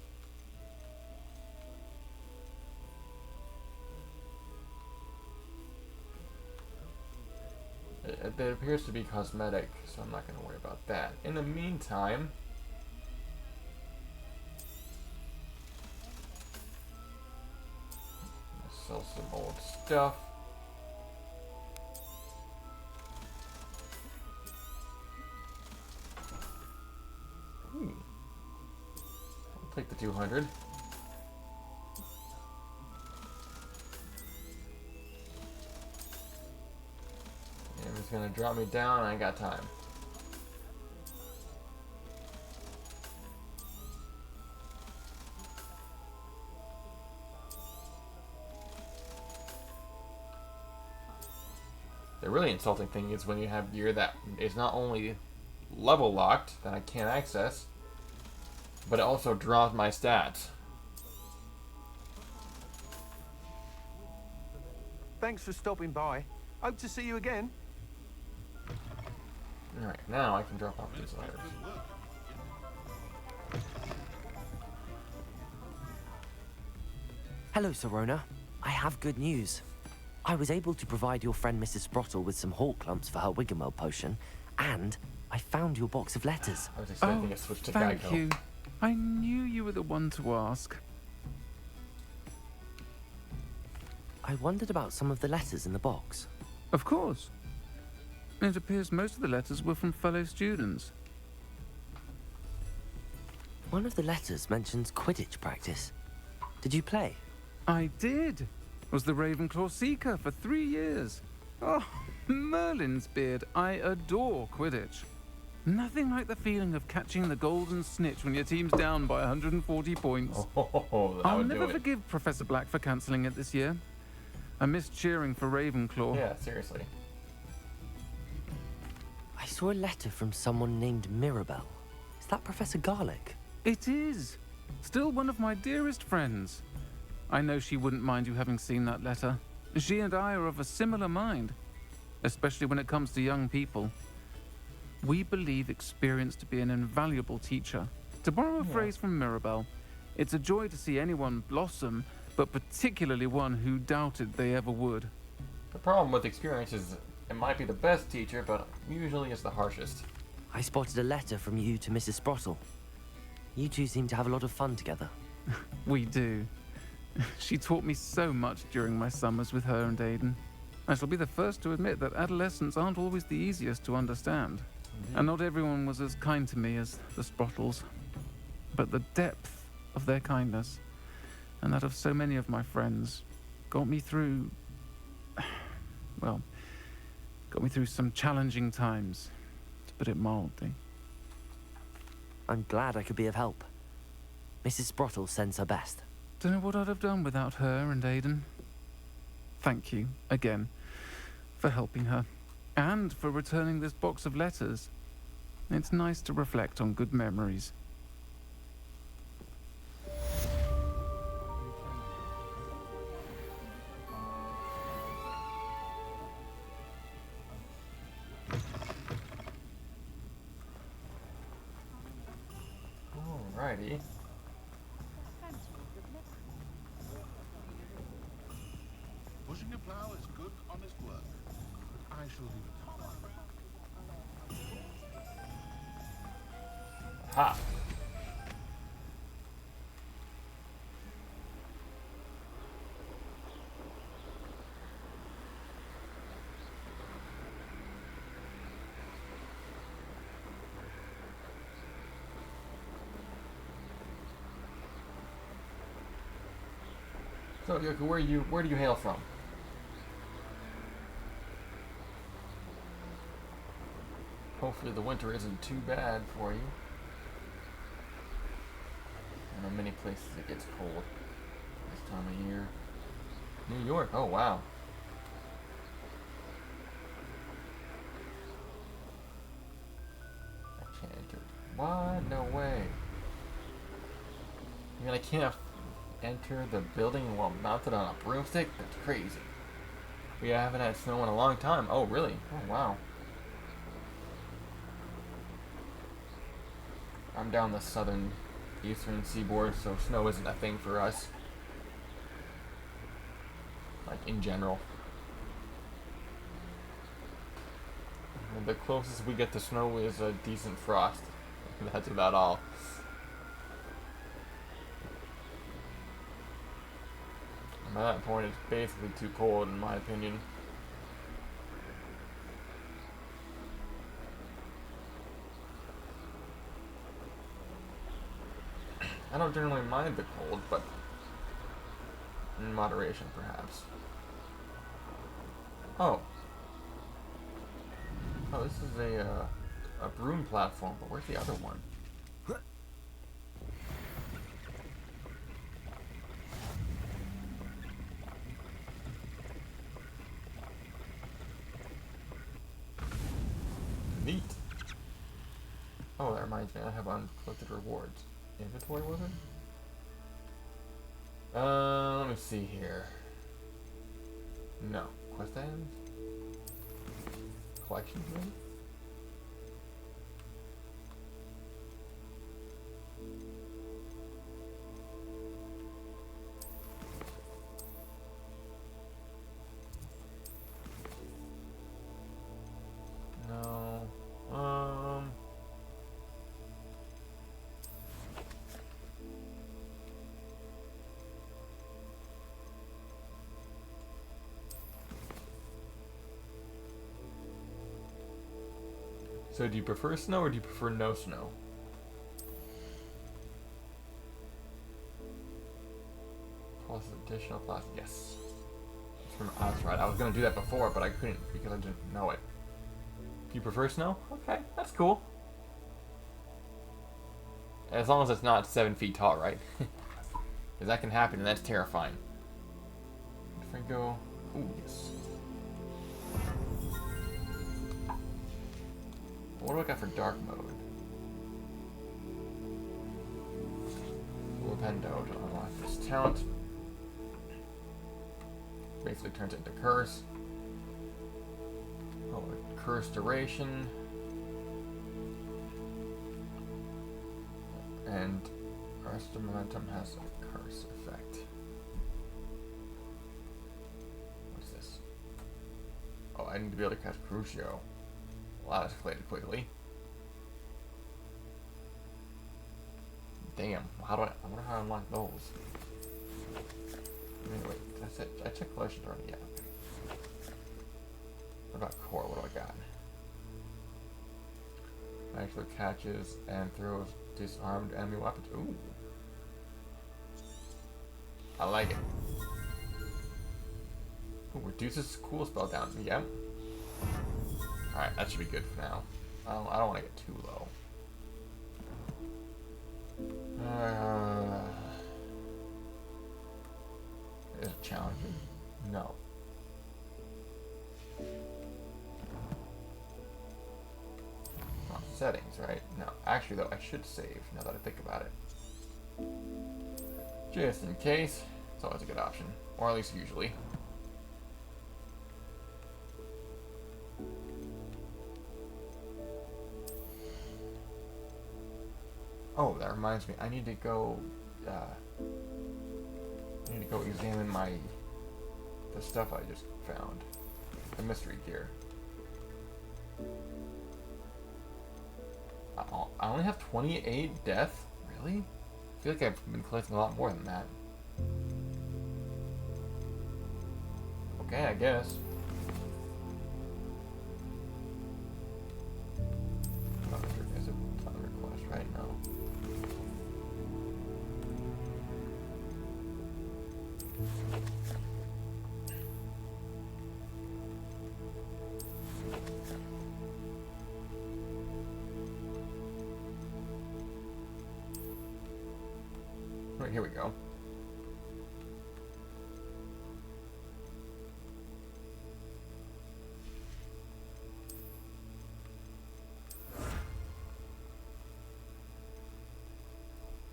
It appears to be cosmetic, so I'm not going to worry about that. In the meantime, let's sell some old stuff. I'll take the 200. It's gonna drop me down, I ain't got time. The really insulting thing is when you have gear that is not only level locked, that I can't access, but it also drops my stats. Thanks for stopping by. Hope to see you again. Alright, now I can drop off these letters. Hello, Sirona. I have good news. I was able to provide your friend Mrs. Sprottle with some hawk lumps for her wiggenweld potion, and I found your box of letters. I was expecting a switch to thank Geico. you. I knew you were the one to ask. I wondered about some of the letters in the box. Of course. It appears most of the letters were from fellow students. One of the letters mentions Quidditch practice. Did you play? I did. Was the Ravenclaw Seeker for 3 years. Oh, Merlin's beard. I adore Quidditch. Nothing like the feeling of catching the golden snitch when your team's down by 140 points. Oh, that I'll would never do it. forgive Professor Black for cancelling it this year. I miss cheering for Ravenclaw. Yeah, seriously. I saw a letter from someone named Mirabelle. Is that Professor Garlick? It is. Still one of my dearest friends. I know she wouldn't mind you having seen that letter. She and I are of a similar mind, especially when it comes to young people. We believe experience to be an invaluable teacher. To borrow a phrase from Mirabelle, it's a joy to see anyone blossom, but particularly one who doubted they ever would. The problem with experience is it might be the best teacher, but usually it's the harshest. I spotted a letter from you to Mrs. Sprottle. You two seem to have a lot of fun together. We do. She taught me so much during my summers with her and Aiden. I shall be the first to admit that adolescents aren't always the easiest to understand. And not everyone was as kind to me as the Sprottles. But the depth of their kindness, and that of so many of my friends, got me through... well, got me through some challenging times, to put it mildly. I'm glad I could be of help. Mrs. Sprottle sends her best. Don't know what I'd have done without her and Aiden. Thank you, again, for helping her, and for returning this box of letters. It's nice to reflect on good memories. Alrighty. Pushing a plow is good, honest work. I shall leave it. Ha! So, Yoko, where do you hail from? Hopefully the winter isn't too bad for you. I know many places it gets cold this time of year. New York, oh wow. I can't enter. What? No way. I mean, I can't enter the building while mounted on a broomstick? That's crazy. We haven't had snow in a long time. Oh, really? Oh, wow. I'm down the southern eastern seaboard, so snow isn't a thing for us. Like, in general. And the closest we get to snow is a decent frost. That's about all. By that point, it's basically too cold, in my opinion. I don't generally mind the cold, but in moderation, perhaps. Oh. Oh, this is a broom platform, but where's the other one? Neat. Oh, that reminds me, I have uncollected rewards. Inventory, was it? Let me see here. No. Quest items? Collections, maybe? No. So do you prefer snow or do you prefer no snow? Plus additional class. Yes. That's right. I was gonna do that before, but I couldn't because I didn't know it. Do you prefer snow? Okay, that's cool. As long as it's not 7 feet tall, right? Because that can happen, and that's terrifying. If I go Ooh, yes. What do I got for dark mode? Lupendo to unlock this talent. Basically turns it into curse. Oh, curse duration. And rest of momentum has a curse effect. What's this? Oh, I need to be able to cast Crucio. Well, that escalated quickly. Damn, how do I wonder how I unlock those. Anyway, that's it. I checked collections already, yeah. Okay. What about core? What do I got? Actually catches and throws disarmed enemy weapons. Ooh. I like it. Ooh, reduces cool spell down. Yep. Alright, that should be good for now. I don't want to get too low. Is it challenging? No. Oh, settings, right? No. Actually, though, I should save now that I think about it. Just in case. It's always a good option. Or at least usually. Oh, that reminds me. I need to go examine the stuff I just found. The mystery gear. I only have 28 death? Really? I feel like I've been collecting a lot more than that. Okay, I guess. There's a ton of requests right now. Right, here we go.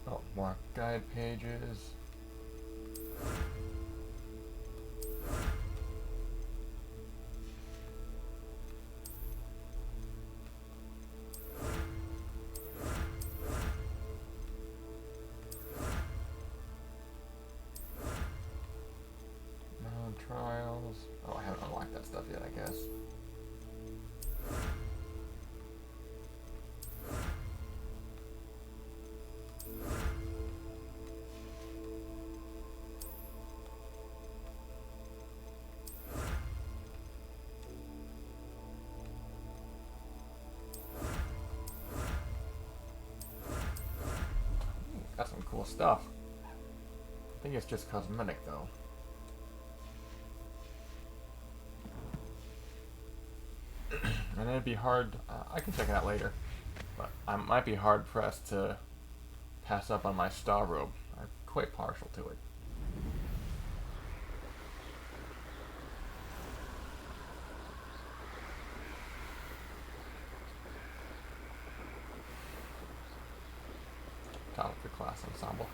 Oh, more guide pages. Trials. Oh, I haven't unlocked that stuff yet, I guess. Got some cool stuff. I think it's just cosmetic, though. And it'd be hard, I can check it out later, but I might be hard pressed to pass up on my star robe. I'm quite partial to it. Top of the class ensemble.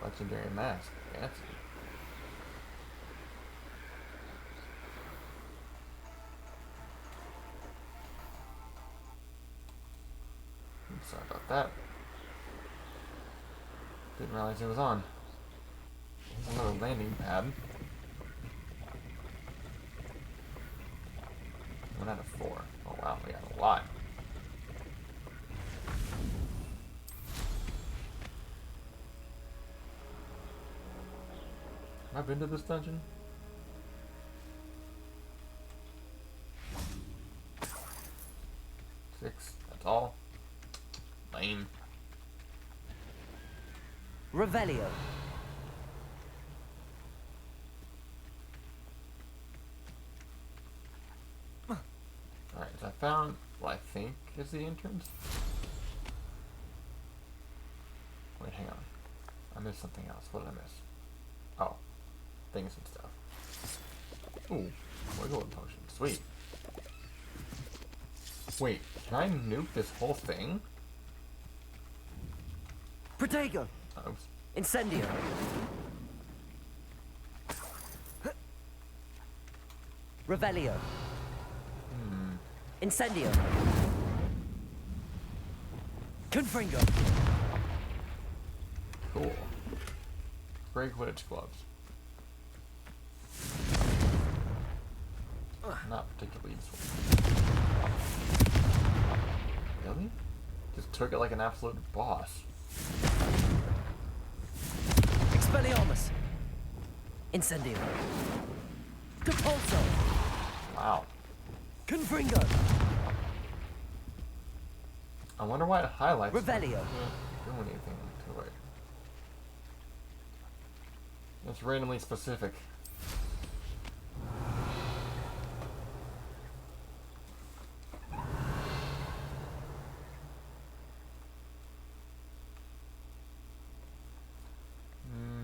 Legendary mask. Fancy. Sorry about that. Didn't realize it was on. Here's another landing pad. 1 out of 4. Oh wow, we got a lot. Have I been to this dungeon? Six. That's all. Lame. Revelio. Alright, so I found what I think is the entrance. Wait, hang on. I missed something else. What did I miss? Oh. Things and stuff. Ooh, wiggenweld potion. Sweet. Wait, can I nuke this whole thing? Protego! Oops. Incendio! Revelio! Incendio! Confringo! Cool. Great Quidditch gloves. Not particularly useful. Really? Just took it like an absolute boss. Expelliarmus! Incendio! Depulso! Wow. Confringo! I wonder why it highlights. Revelio. Doing anything to it. It's randomly specific.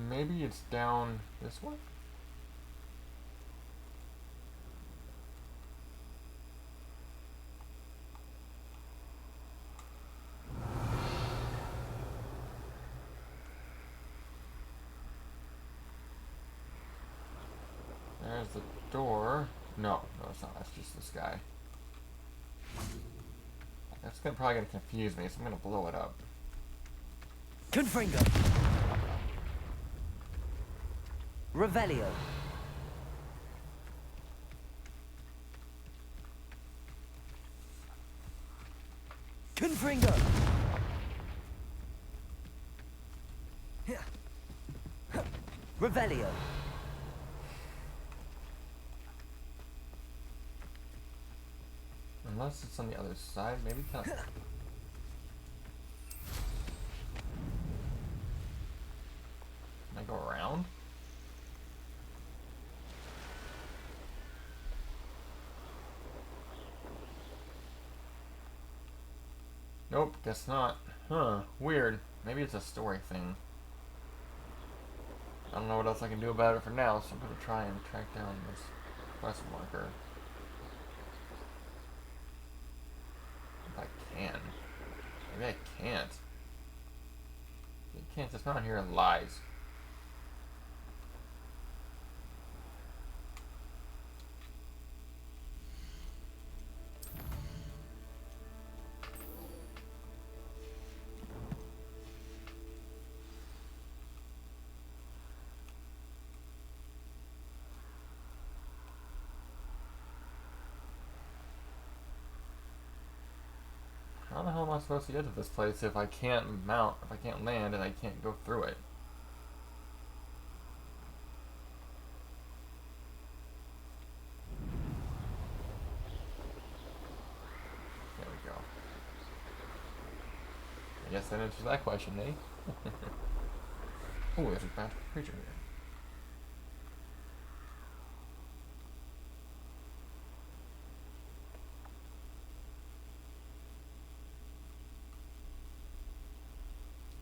Maybe it's down this way? There's the door. No, it's not. That's just this guy. That's probably gonna confuse me, so I'm gonna blow it up. Confringo! Revelio! Confringo! Revelio! Unless it's on the other side, maybe kind of. Can I go around? Nope, guess not. Huh, weird. Maybe it's a story thing. I don't know what else I can do about it for now, so I'm gonna try and track down this quest marker. If I can. Maybe I can't. You can't just not here and lies. How the hell am I supposed to get to this place if I can't land and I can't go through it? There we go. I guess that answers that question, eh? Oh, there's a bad creature here.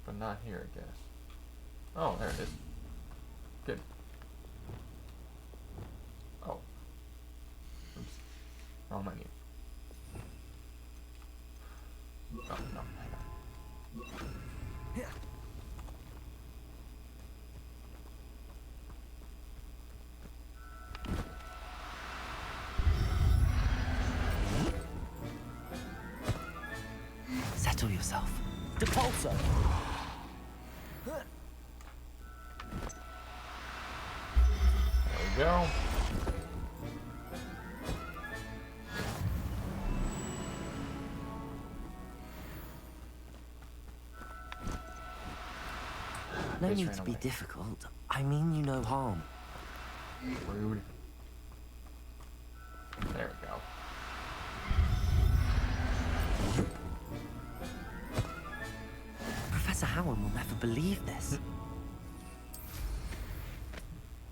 But not here, I guess. Oh, there it is. Good. Oh. Oops. Wrong menu. Oh, no. Settle yourself. Depulso! There we go. No Just need ran to be away. difficult. I mean you no harm. Rude. There we go. Professor Howard will never believe this.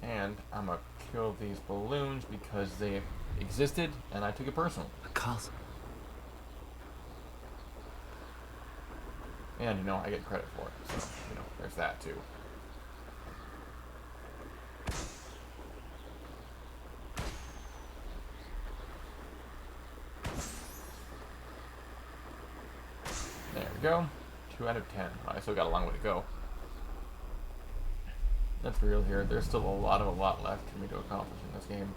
And I'm gonna kill these balloons because they existed and I took it personal. A castle. And, you know, I get credit for it. So, you know, there's that too. we go. 2 out of 10. I still got a long way to go. That's real here. There's still a lot left for me to accomplish in this game.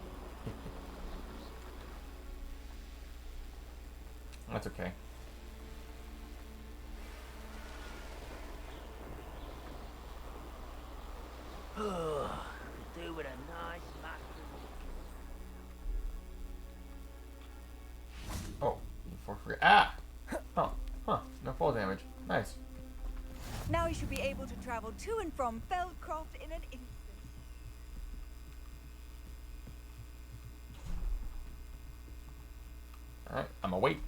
That's okay. Do with a nice Oh, for free. Ah! Oh, huh. No fall damage. Nice. Now you should be able to travel to and from Feldcroft in an instant. Alright, I'm awake.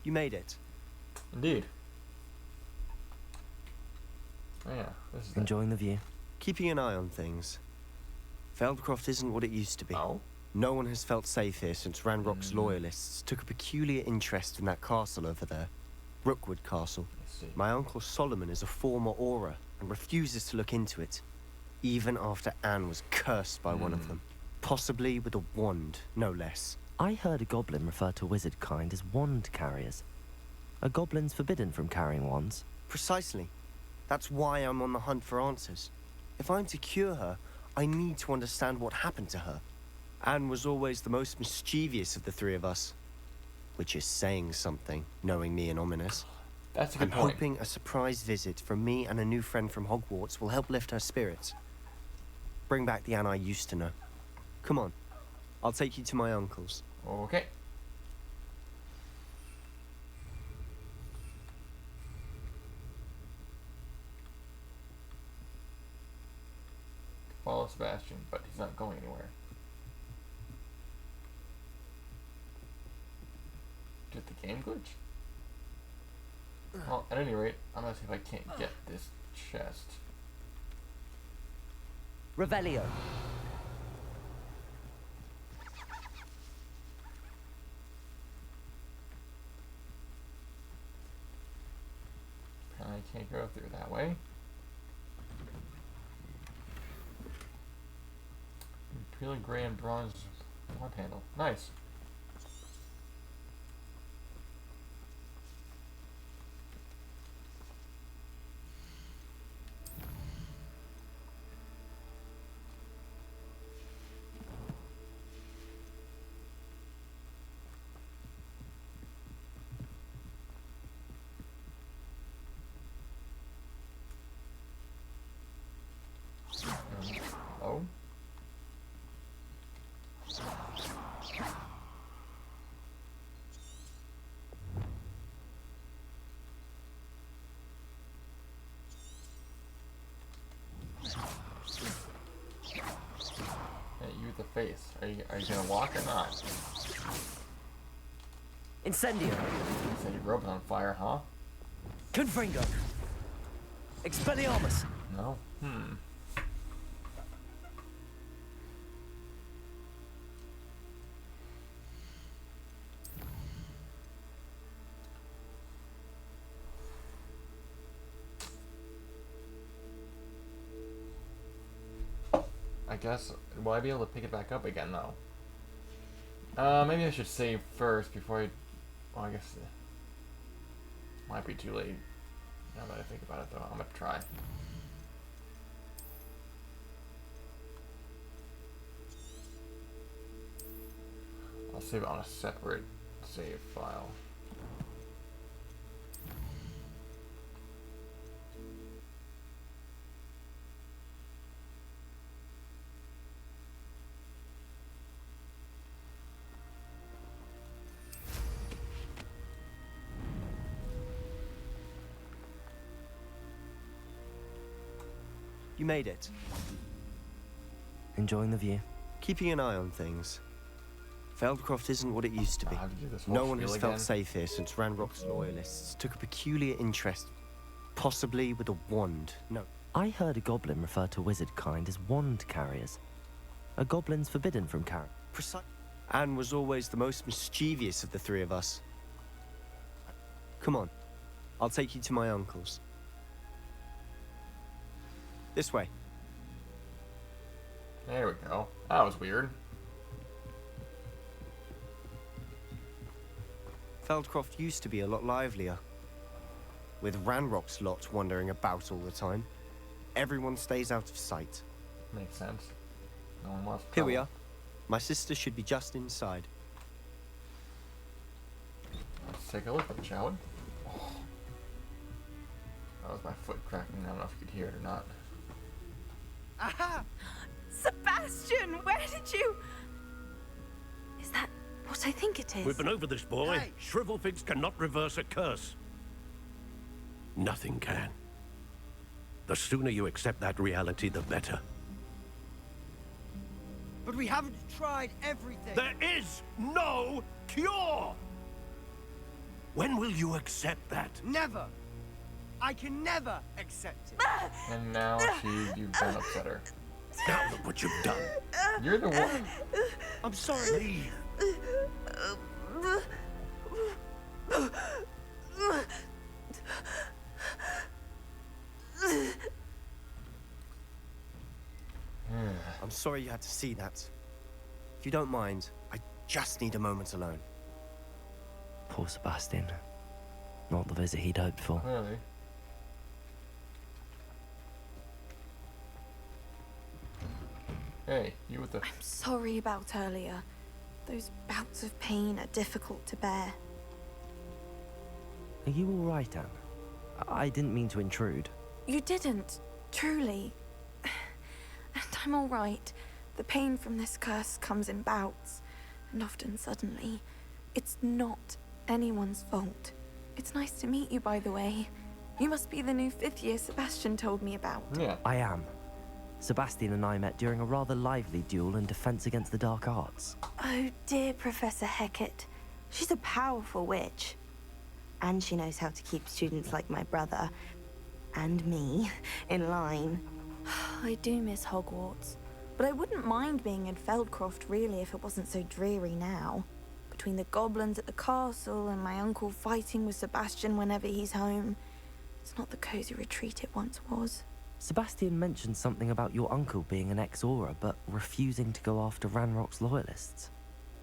You made it. Indeed. Oh yeah, this is Enjoying the view. Keeping an eye on things. Feldcroft isn't what it used to be. Oh? No one has felt safe here since Ranrock's loyalists took a peculiar interest in that castle over there. Rookwood Castle. Let's see. My uncle Solomon is a former Auror and refuses to look into it, even after Anne was cursed by one of them. Possibly with a wand, no less. I heard a goblin refer to wizard kind as wand carriers. Are goblins forbidden from carrying wands? Precisely. That's why I'm on the hunt for answers. If I'm to cure her, I need to understand what happened to her. Anne was always the most mischievous of the three of us. Which is saying something, knowing me and Ominous. That's a good I'm point. hoping a surprise visit from me and a new friend from Hogwarts will help lift her spirits. Bring back the Anne I used to know. Come on. I'll take you to my uncle's. Okay. Follow Sabastian, but he's not going anywhere. Did the game glitch? Well, at any rate, I'm gonna see if I can't get this chest. Revelio. I can't go through that way. Peeling gray and bronze wand handle. Nice. Oh. Hey, you with the face. Are you gonna walk or not? Incendio. You said your robe's on fire, huh? Confringo. Expelliarmus. No. I guess, will I be able to pick it back up again, though? Maybe I should save first before I... Well, I guess... might be too late. Now that I think about it, though, I'm gonna try. I'll save it on a separate save file. You made it. Enjoying the view. Keeping an eye on things. Feldcroft isn't what it used to be. I'll have to do this whole No one spiel has again. felt safe here since Ranrock's loyalists took a peculiar interest, possibly with a wand. No. I heard a goblin refer to wizard kind as wand carriers. Are goblins forbidden from carrying? Anne was always the most mischievous of the three of us. Come on. I'll take you to my uncle's. This way. There we go. That was weird. Feldcroft used to be a lot livelier. With Ranrock's lot wandering about all the time, everyone stays out of sight. Makes sense. No one wants Here we trouble. are. My sister should be just inside. Let's take a look at it, shall we? Oh. That was my foot cracking. I don't know if you could hear it or not. Aha! Sebastian, where did you... Is that what I think it is? We've been over this, boy. Hey. Shrivelfigs cannot reverse a curse. Nothing can. The sooner you accept that reality, the better. But we haven't tried everything. There is no cure! When will you accept that? Never. I can never accept it. And now you've done upset her. Now look what you've done. You're the one. I'm sorry. Leave. I'm sorry you had to see that. If you don't mind, I just need a moment alone. Poor Sebastian. Not the visit he'd hoped for. Really? Hey, you with the... I'm sorry about earlier. Those bouts of pain are difficult to bear. Are you all right, Anne? I didn't mean to intrude. You didn't, truly. And I'm all right. The pain from this curse comes in bouts, and often suddenly. It's not anyone's fault. It's nice to meet you, by the way. You must be the new 5th year Sebastian told me about. Yeah. I am. Sebastian and I met during a rather lively duel in defense against the dark arts. Oh, dear Professor Hecat. She's a powerful witch. And she knows how to keep students like my brother, and me, in line. I do miss Hogwarts, but I wouldn't mind being in Feldcroft, really, if it wasn't so dreary now. Between the goblins at the castle and my uncle fighting with Sabastian whenever he's home, it's not the cozy retreat it once was. Sebastian mentioned something about your uncle being an ex-Auror, but refusing to go after Ranrock's loyalists.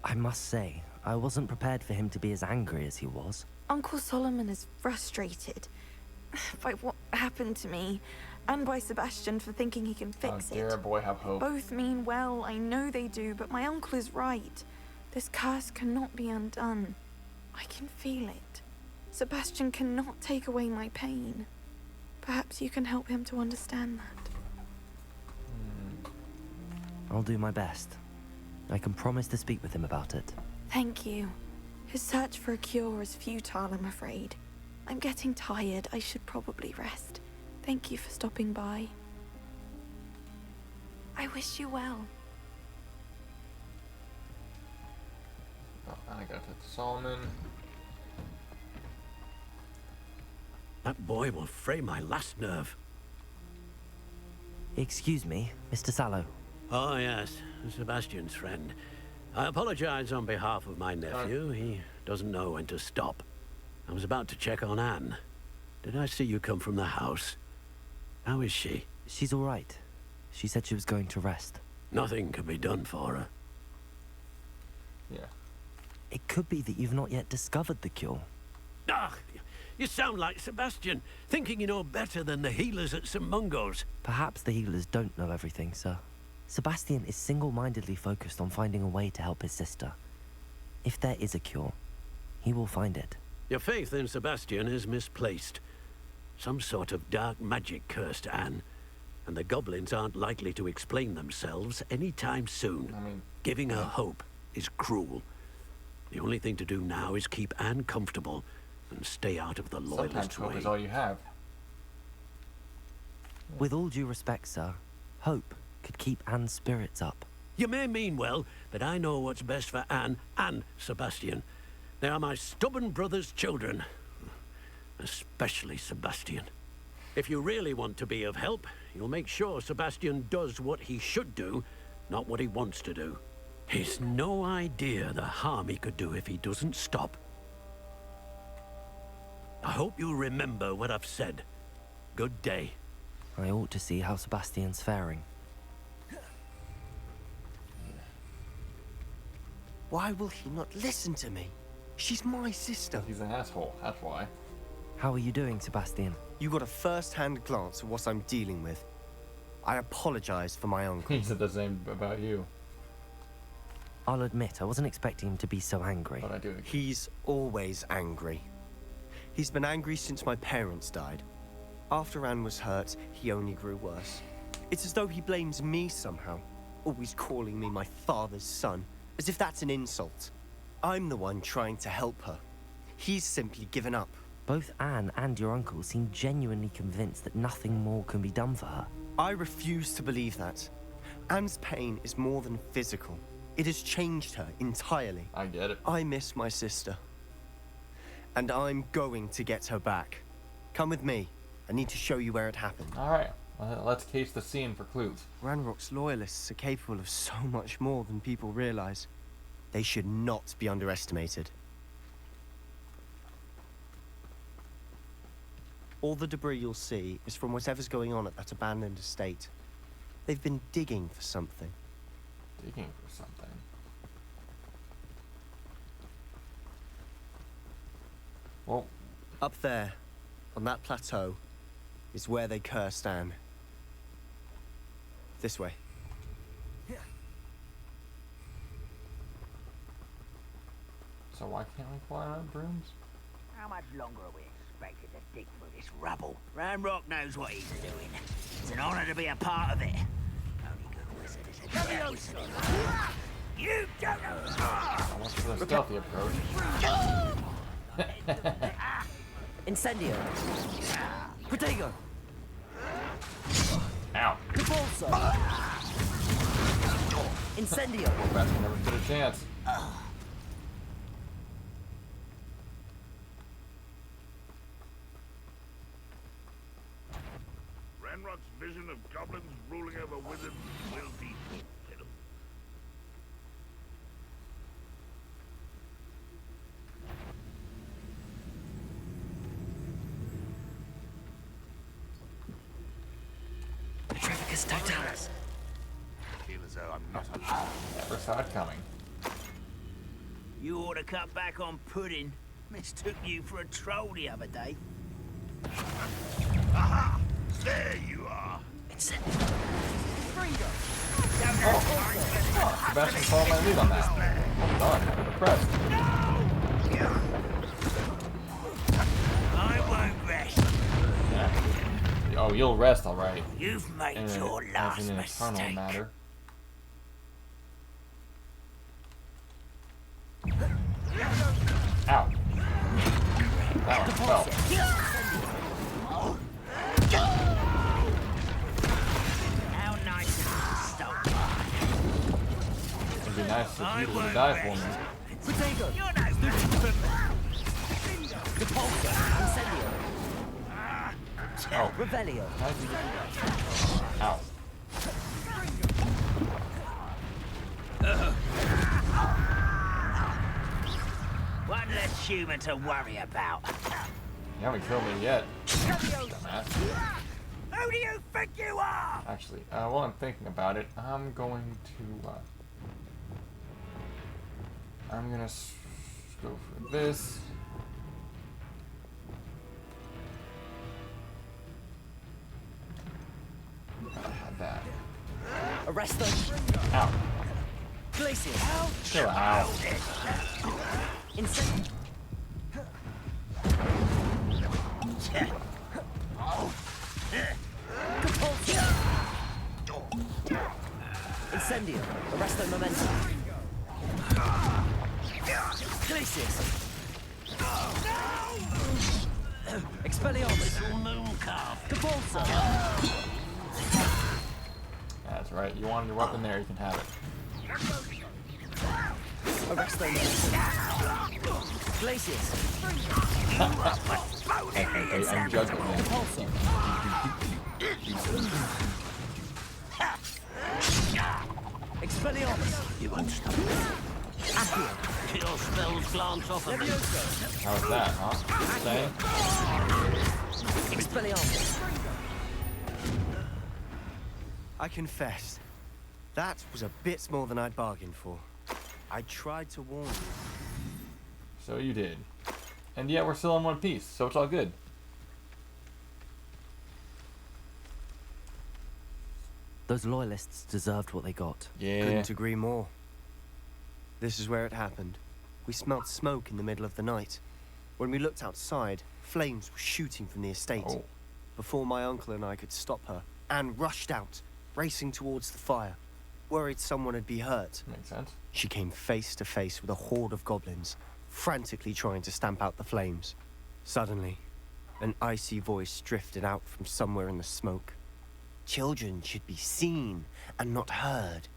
I must say, I wasn't prepared for him to be as angry as he was. Uncle Solomon is frustrated by what happened to me, and by Sebastian for thinking he can fix Oh, dear it. boy, have hope. Both mean well, I know they do, but my uncle is right. This curse cannot be undone. I can feel it. Sebastian cannot take away my pain. Perhaps you can help him to understand that. I'll do my best. I can promise to speak with him about it. Thank you. His search for a cure is futile, I'm afraid. I'm getting tired. I should probably rest. Thank you for stopping by. I wish you well. Oh, I gotta put Solomon. That boy will fray my last nerve. Excuse me, Mr. Sallow. Oh, yes, Sebastian's friend. I apologize on behalf of my nephew. He doesn't know when to stop. I was about to check on Anne. Did I see you come from the house? How is she? She's all right. She said she was going to rest. Nothing can be done for her. Yeah. It could be that you've not yet discovered the cure. Ah, you sound like Sebastian, thinking you know better than the healers at St. Mungo's. Perhaps the healers don't know everything, sir. Sebastian is single-mindedly focused on finding a way to help his sister. If there is a cure, he will find it. Your faith in Sebastian is misplaced. Some sort of dark magic cursed Anne, and the goblins aren't likely to explain themselves anytime soon. I mean... Giving her hope is cruel. The only thing to do now is keep Anne comfortable and stay out of the Sometimes loyalist hope way. is all you have. With all due respect, sir, hope could keep Anne's spirits up. You may mean well, but I know what's best for Anne and Sebastian. They are my stubborn brother's children. Especially Sebastian. If you really want to be of help, you'll make sure Sebastian does what he should do, not what he wants to do. He's no idea the harm he could do if he doesn't stop. I hope you remember what I've said. Good day. I ought to see how Sebastian's faring. Why will he not listen to me? She's my sister. He's an asshole, that's why. How are you doing, Sabastian? You got a first-hand glance at what I'm dealing with. I apologize for my uncle. He said the same about you. I'll admit, I wasn't expecting him to be so angry. But I do agree. He's always angry. He's been angry since my parents died. After Anne was hurt, he only grew worse. It's as though he blames me somehow, always calling me my father's son, as if that's an insult. I'm the one trying to help her. He's simply given up. Both Anne and your uncle seem genuinely convinced that nothing more can be done for her. I refuse to believe that. Anne's pain is more than physical. It has changed her entirely. I get it. I miss my sister. And I'm going to get her back. Come with me. I need to show you where it happened. Alright, let's case the scene for clues. Ranrock's loyalists are capable of so much more than people realize. They should not be underestimated. All the debris you'll see is from whatever's going on at that abandoned estate. They've been digging for something. Digging for something. Well, up there, on that plateau, is where they cursed Anne. This way. so why can't we fly on brooms? How much longer are we expected to dig through this rubble? Ranrock knows what he's doing. It's an honor to be a part of it. Only good wizard is a You don't know. I went for the stealthy approach. Incendio! Protego! Ow. Repulsor! Incendio! Sebastian never stood a chance. Ranrock's vision of goblins ruling over wizards will be fulfilled. Petrificus Totalis! I feel as though I'm not alone. Never saw it coming. You ought to cut back on pudding. Mistook you for a troll the other day. Aha! There you are! Oh, Sebastian followed my lead on that. Well done. I'm impressed. I won't rest. Yeah. Oh, you'll rest, all right. You've made In your as last in an eternal mistake. matter. Ow. That one fell. How nice of you to stop by. It'd be nice if you would die for me. Protego! You're no good. Repulsor! Incendio! Oh. Revelio! How did you do that? Ow. One less human to worry about. You haven't killed me yet. Dumbass. Who do you think you are? Actually, while I'm thinking about it, I'm going to, I'm gonna go for this. Gotta have that. Arresto! Ow. Glacius! Chill out. Incendio! Incendio! Arresto Momentum! Glacius! Expelliarmus! Repulsor! That's right. You wanted your weapon there, you can have it. Arresto Momentum! Glacius! I'm juggling it. Repulsor! Expelliarmus! You won't stop. Accio! Your spells glance off of me. How's that, huh? Same? Expelliarmus! I confess, that was a bit more than I'd bargained for. I tried to warn you. So you did. And yeah, we're still in one piece, so it's all good. Those loyalists deserved what they got. Yeah. Couldn't agree more. This is where it happened. We smelled smoke in the middle of the night. When we looked outside, flames were shooting from the estate. Oh. Before my uncle and I could stop her, Anne rushed out, racing towards the fire, worried someone had been hurt. Makes sense. She came face to face with a horde of goblins, frantically trying to stamp out the flames. Suddenly, an icy voice drifted out from somewhere in the smoke. Children should be seen and not heard.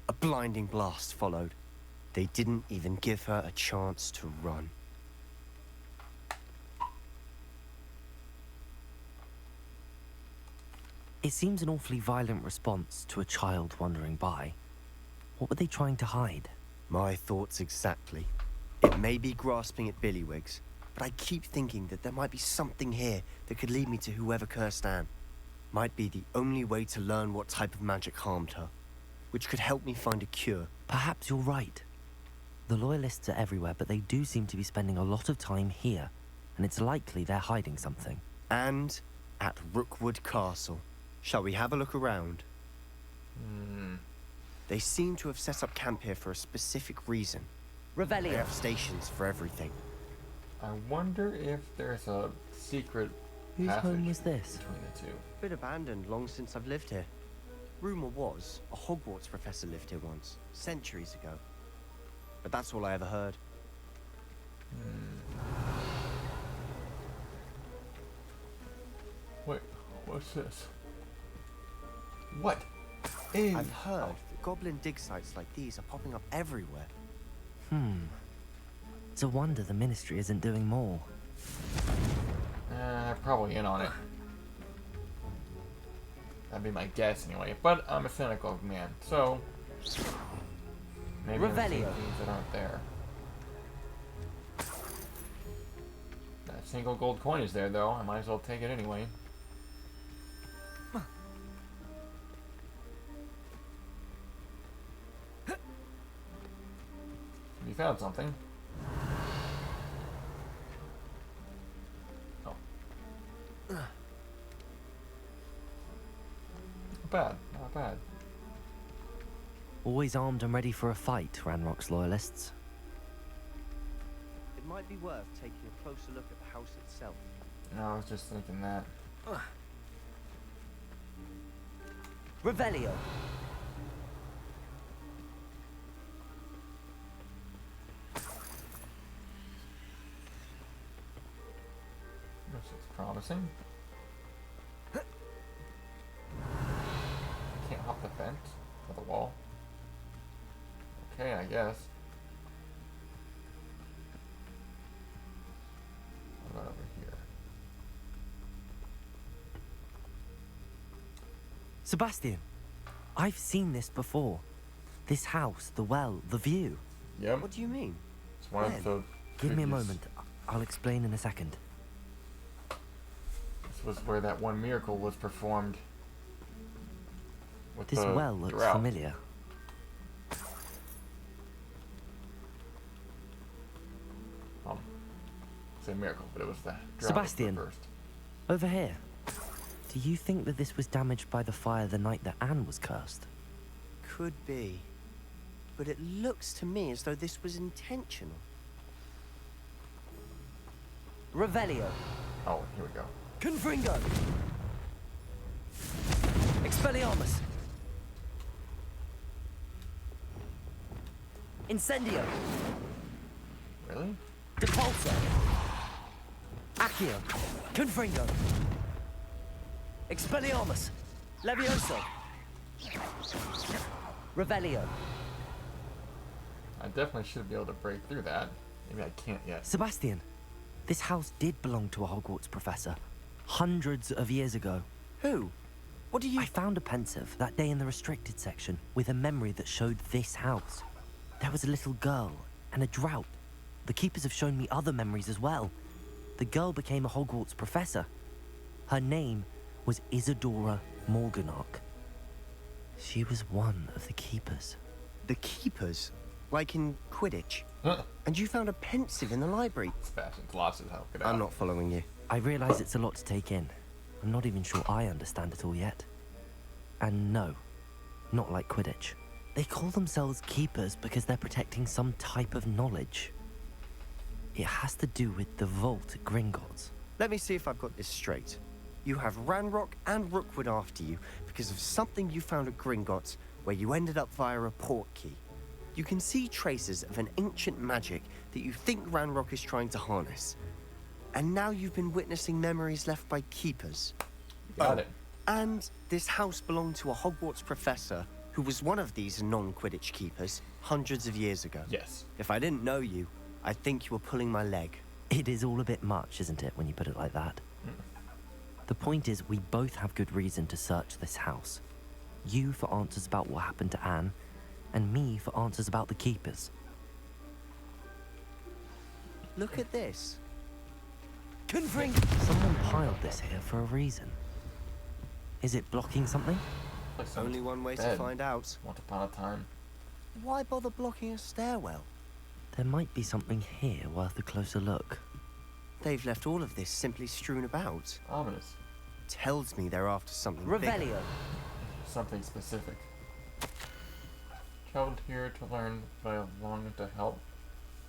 A blinding blast followed. They didn't even give her a chance to run. It seems an awfully violent response to a child wandering by. What were they trying to hide? My thoughts exactly. It may be grasping at Billywigs, but I keep thinking that there might be something here that could lead me to whoever cursed Anne. Might be the only way to learn what type of magic harmed her, which could help me find a cure. Perhaps you're right. The loyalists are everywhere, but they do seem to be spending a lot of time here, and it's likely they're hiding something. And at Rookwood Castle. Shall we have a look around? They seem to have set up camp here for a specific reason. They Revelio. have stations for everything. I wonder if there's a secret Whose passage home was this? between the two. Been abandoned long since I've lived here. Rumor was a Hogwarts professor lived here once, centuries ago. But that's all I ever heard. Wait, what's this? What? Ew. I've heard that goblin dig sites like these are popping up everywhere. It's a wonder the Ministry isn't doing more. Probably in on it. That'd be my guess anyway. But I'm a cynical man, so maybe there's some Revelio. things that aren't there. That single gold coin is there though. I might as well take it anyway. You found something. Oh. Not bad, not bad. Always armed and ready for a fight, Ranrock's loyalists. It might be worth taking a closer look at the house itself. No, I was just thinking that. Revelio. This looks promising. Can't hop the fence or the wall. Okay, I guess. What about over here? Sabastian, I've seen this before. This house, the well, the view. Yep. What do you mean? It's one of the Give me a previous- moment. I'll explain in a second. This was where that one miracle was performed. With This the well looks drought. familiar. It's a miracle, but it was the drought Sabastian. first. Over here. Do you think that this was damaged by the fire the night that Anne was cursed? Could be. But it looks to me as though this was intentional. Revelio. Oh, here we go. Confringo. Expelliarmus. Incendio. Really? Depulso. Accio. Confringo. Expelliarmus. Levioso. Revelio. I definitely should be able to break through that. Maybe I can't yet. Sebastian, this house did belong to a Hogwarts professor. Hundreds of years ago. Who? What do you... I found a pensive that day in the restricted section with a memory that showed this house. There was a little girl and a drought. The keepers have shown me other memories as well. The girl became a Hogwarts professor. Her name was Isadora Morganach. She was one of the keepers. The keepers? Like in Quidditch. And you found a pensive in the library. Sebastian's lost his help. Get out. I'm not following you. I realize it's a lot to take in. I'm not even sure I understand it all yet. And no, not like Quidditch. They call themselves keepers because they're protecting some type of knowledge. It has to do with the vault at Gringotts. Let me see if I've got this straight. You have Ranrock and Rookwood after you because of something you found at Gringotts where you ended up via a port key. You can see traces of an ancient magic that you think Ranrock is trying to harness. And now you've been witnessing memories left by keepers. Got it. And this house belonged to a Hogwarts professor who was one of these non-Quidditch keepers hundreds of years ago. Yes. If I didn't know you, I'd think you were pulling my leg. It is all a bit much, isn't it, when you put it like that? The point is, we both have good reason to search this house. You for answers about what happened to Anne, and me for answers about the keepers. Look at this. Someone piled this here for a reason. Is it blocking something? Like Only one way to bed. find out. Once upon a time. Why bother blocking a stairwell? There might be something here worth a closer look. They've left all of this simply strewn about. Ominous. Tells me they're after something bigger. Something specific. Traveled here to learn, but I longed to help.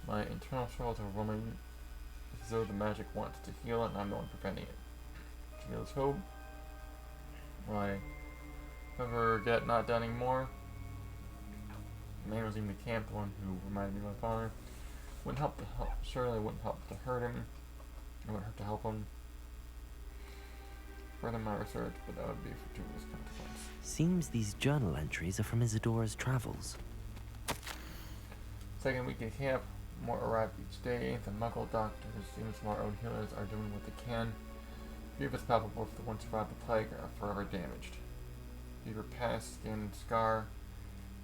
My internal struggles are roaming as though the magic wants to heal and I'm the one preventing it. Camille's hope. Why ever get not done anymore? The man was in the camp, the one who reminded me of my father. Wouldn't help to help. Surely wouldn't help to hurt him. It wouldn't hurt to help him. Further my research, but that would be for fortuitous consequence. Seems these journal entries are from Isadora's travels. Second week in camp, more arrive each day. The Muggle doctors and our own healers are doing what they can. Grief is palpable for the ones who survived the plague are forever damaged. Fever past, skin, scar.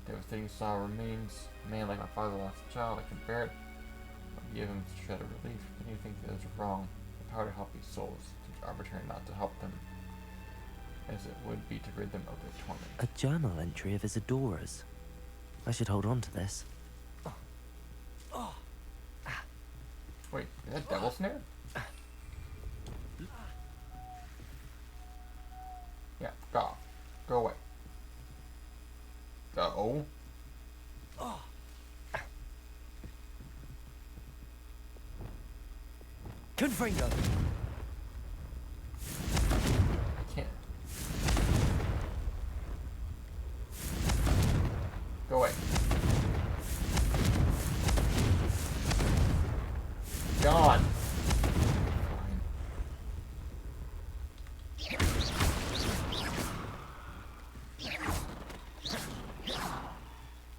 Devastating saw remains. A man like my father lost a child, I can bear it. I'll give him a shred of relief. But you think that is wrong. The power to help these souls. Seems arbitrary not to help them, as it would be to rid them of their torment. A journal entry of Isadora's. I should hold on to this. Wait, is that devil snare? Yeah, go. Go away. Go. Confringo. I can't. Go away. Gone. Fine.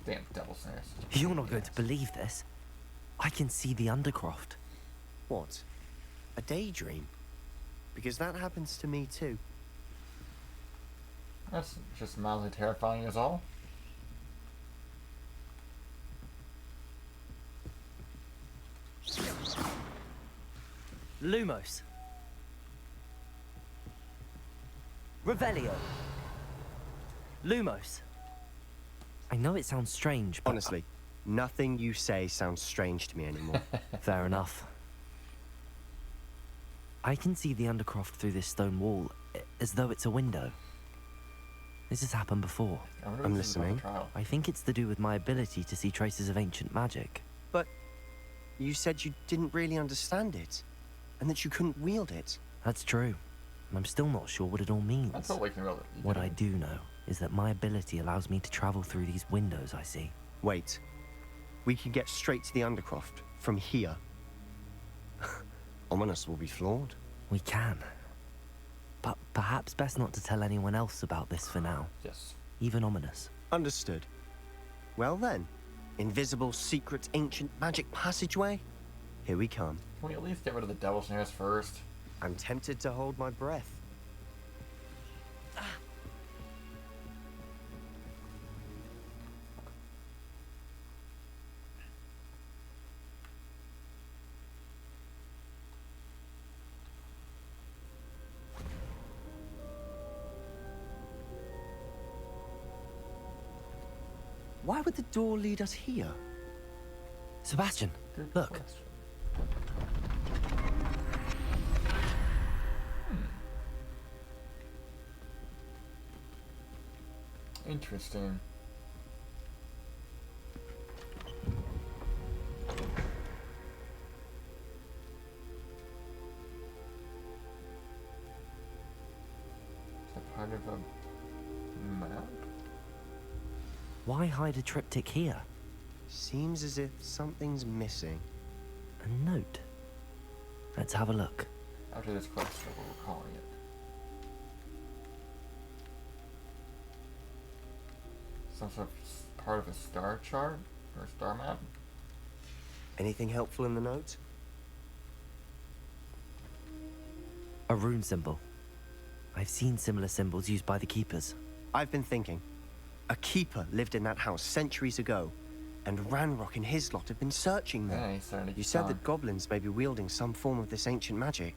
Damn devil snares. You're not going to believe this. I can see the Undercroft. What? A daydream? Because that happens to me too. That's just mildly terrifying as all. Lumos. Revelio. Lumos. I know it sounds strange, but... Honestly, nothing you say sounds strange to me anymore. Fair enough. I can see the Undercroft through this stone wall, as though it's a window. This has happened before. I'm listening. I think it's to do with my ability to see traces of ancient magic. But you said you didn't really understand it, and that you couldn't wield it. That's true. I'm still not sure what it all means. That's all we can really. What I do know is that my ability allows me to travel through these windows I see. Wait. We can get straight to the Undercroft from here. Ominous will be flawed. We can. But perhaps best not to tell anyone else about this for now. Yes. Even Ominous. Understood. Well then, invisible, secret, ancient magic passageway? Here we come. Can we at least get rid of the devil snares first? I'm tempted to hold my breath. Why would the door lead us here? Sebastian, Good look. question. Interesting. Is that part of a map? Why hide a triptych here? Seems as if something's missing. A note. Let's have a look. After this quest, what we're calling it. Some sort of part of a star chart or star map. Anything helpful in the note? A rune symbol. I've seen similar symbols used by the keepers. I've been thinking. A keeper lived in that house centuries ago, and Ranrock and his lot have been searching there. Yeah, he's starting to You get said on. that goblins may be wielding some form of this ancient magic.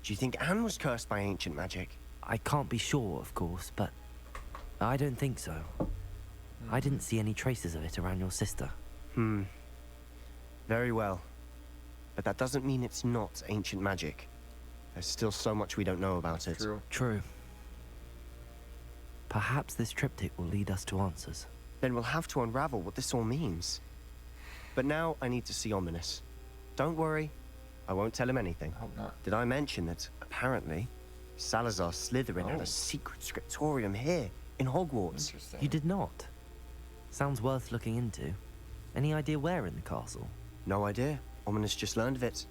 Do you think Anne was cursed by ancient magic? I can't be sure, of course, but I don't think so. I didn't see any traces of it around your sister. Very well. But that doesn't mean it's not ancient magic. There's still so much we don't know about it. True. Perhaps this triptych will lead us to answers. Then we'll have to unravel what this all means. But now I need to see Ominous. Don't worry, I won't tell him anything. Hope not. Did I mention that, apparently, Salazar Slytherin had a secret scriptorium here, in Hogwarts? Interesting. You did not. Sounds worth looking into. Any idea where in the castle? No idea. Ominous just learned of it.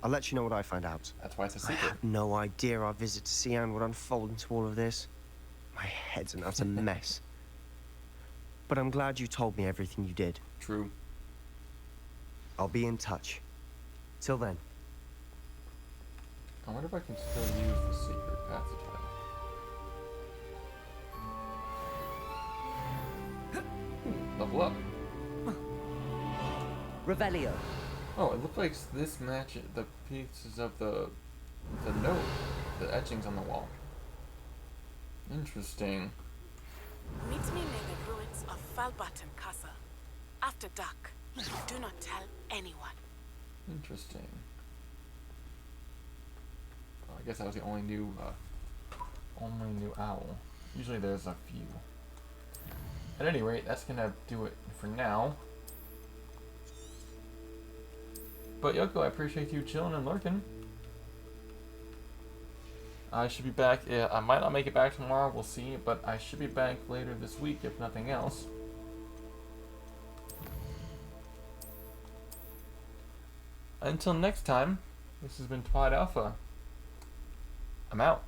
I'll let you know what I find out. That's why it's a I secret. had no idea our visit to Sian would unfold into all of this. My head's an utter mess. But I'm glad you told me everything you did. True. I'll be in touch. Till then. I wonder if I can still use the secret passage item. Level up. Revelio. Oh, it looks like this matches the pieces of the note, the etchings on the wall. Interesting. Meet me near the ruins of Feldcroft Castle. After dark. Do not tell anyone. Interesting. Oh, I guess that was the only new owl. Usually there's a few. At any rate, that's gonna do it for now. But Yoko, I appreciate you chilling and lurking. I should be back. Yeah, I might not make it back tomorrow. We'll see. But I should be back later this week, if nothing else. Until next time, this has been Twilight Alpha. I'm out.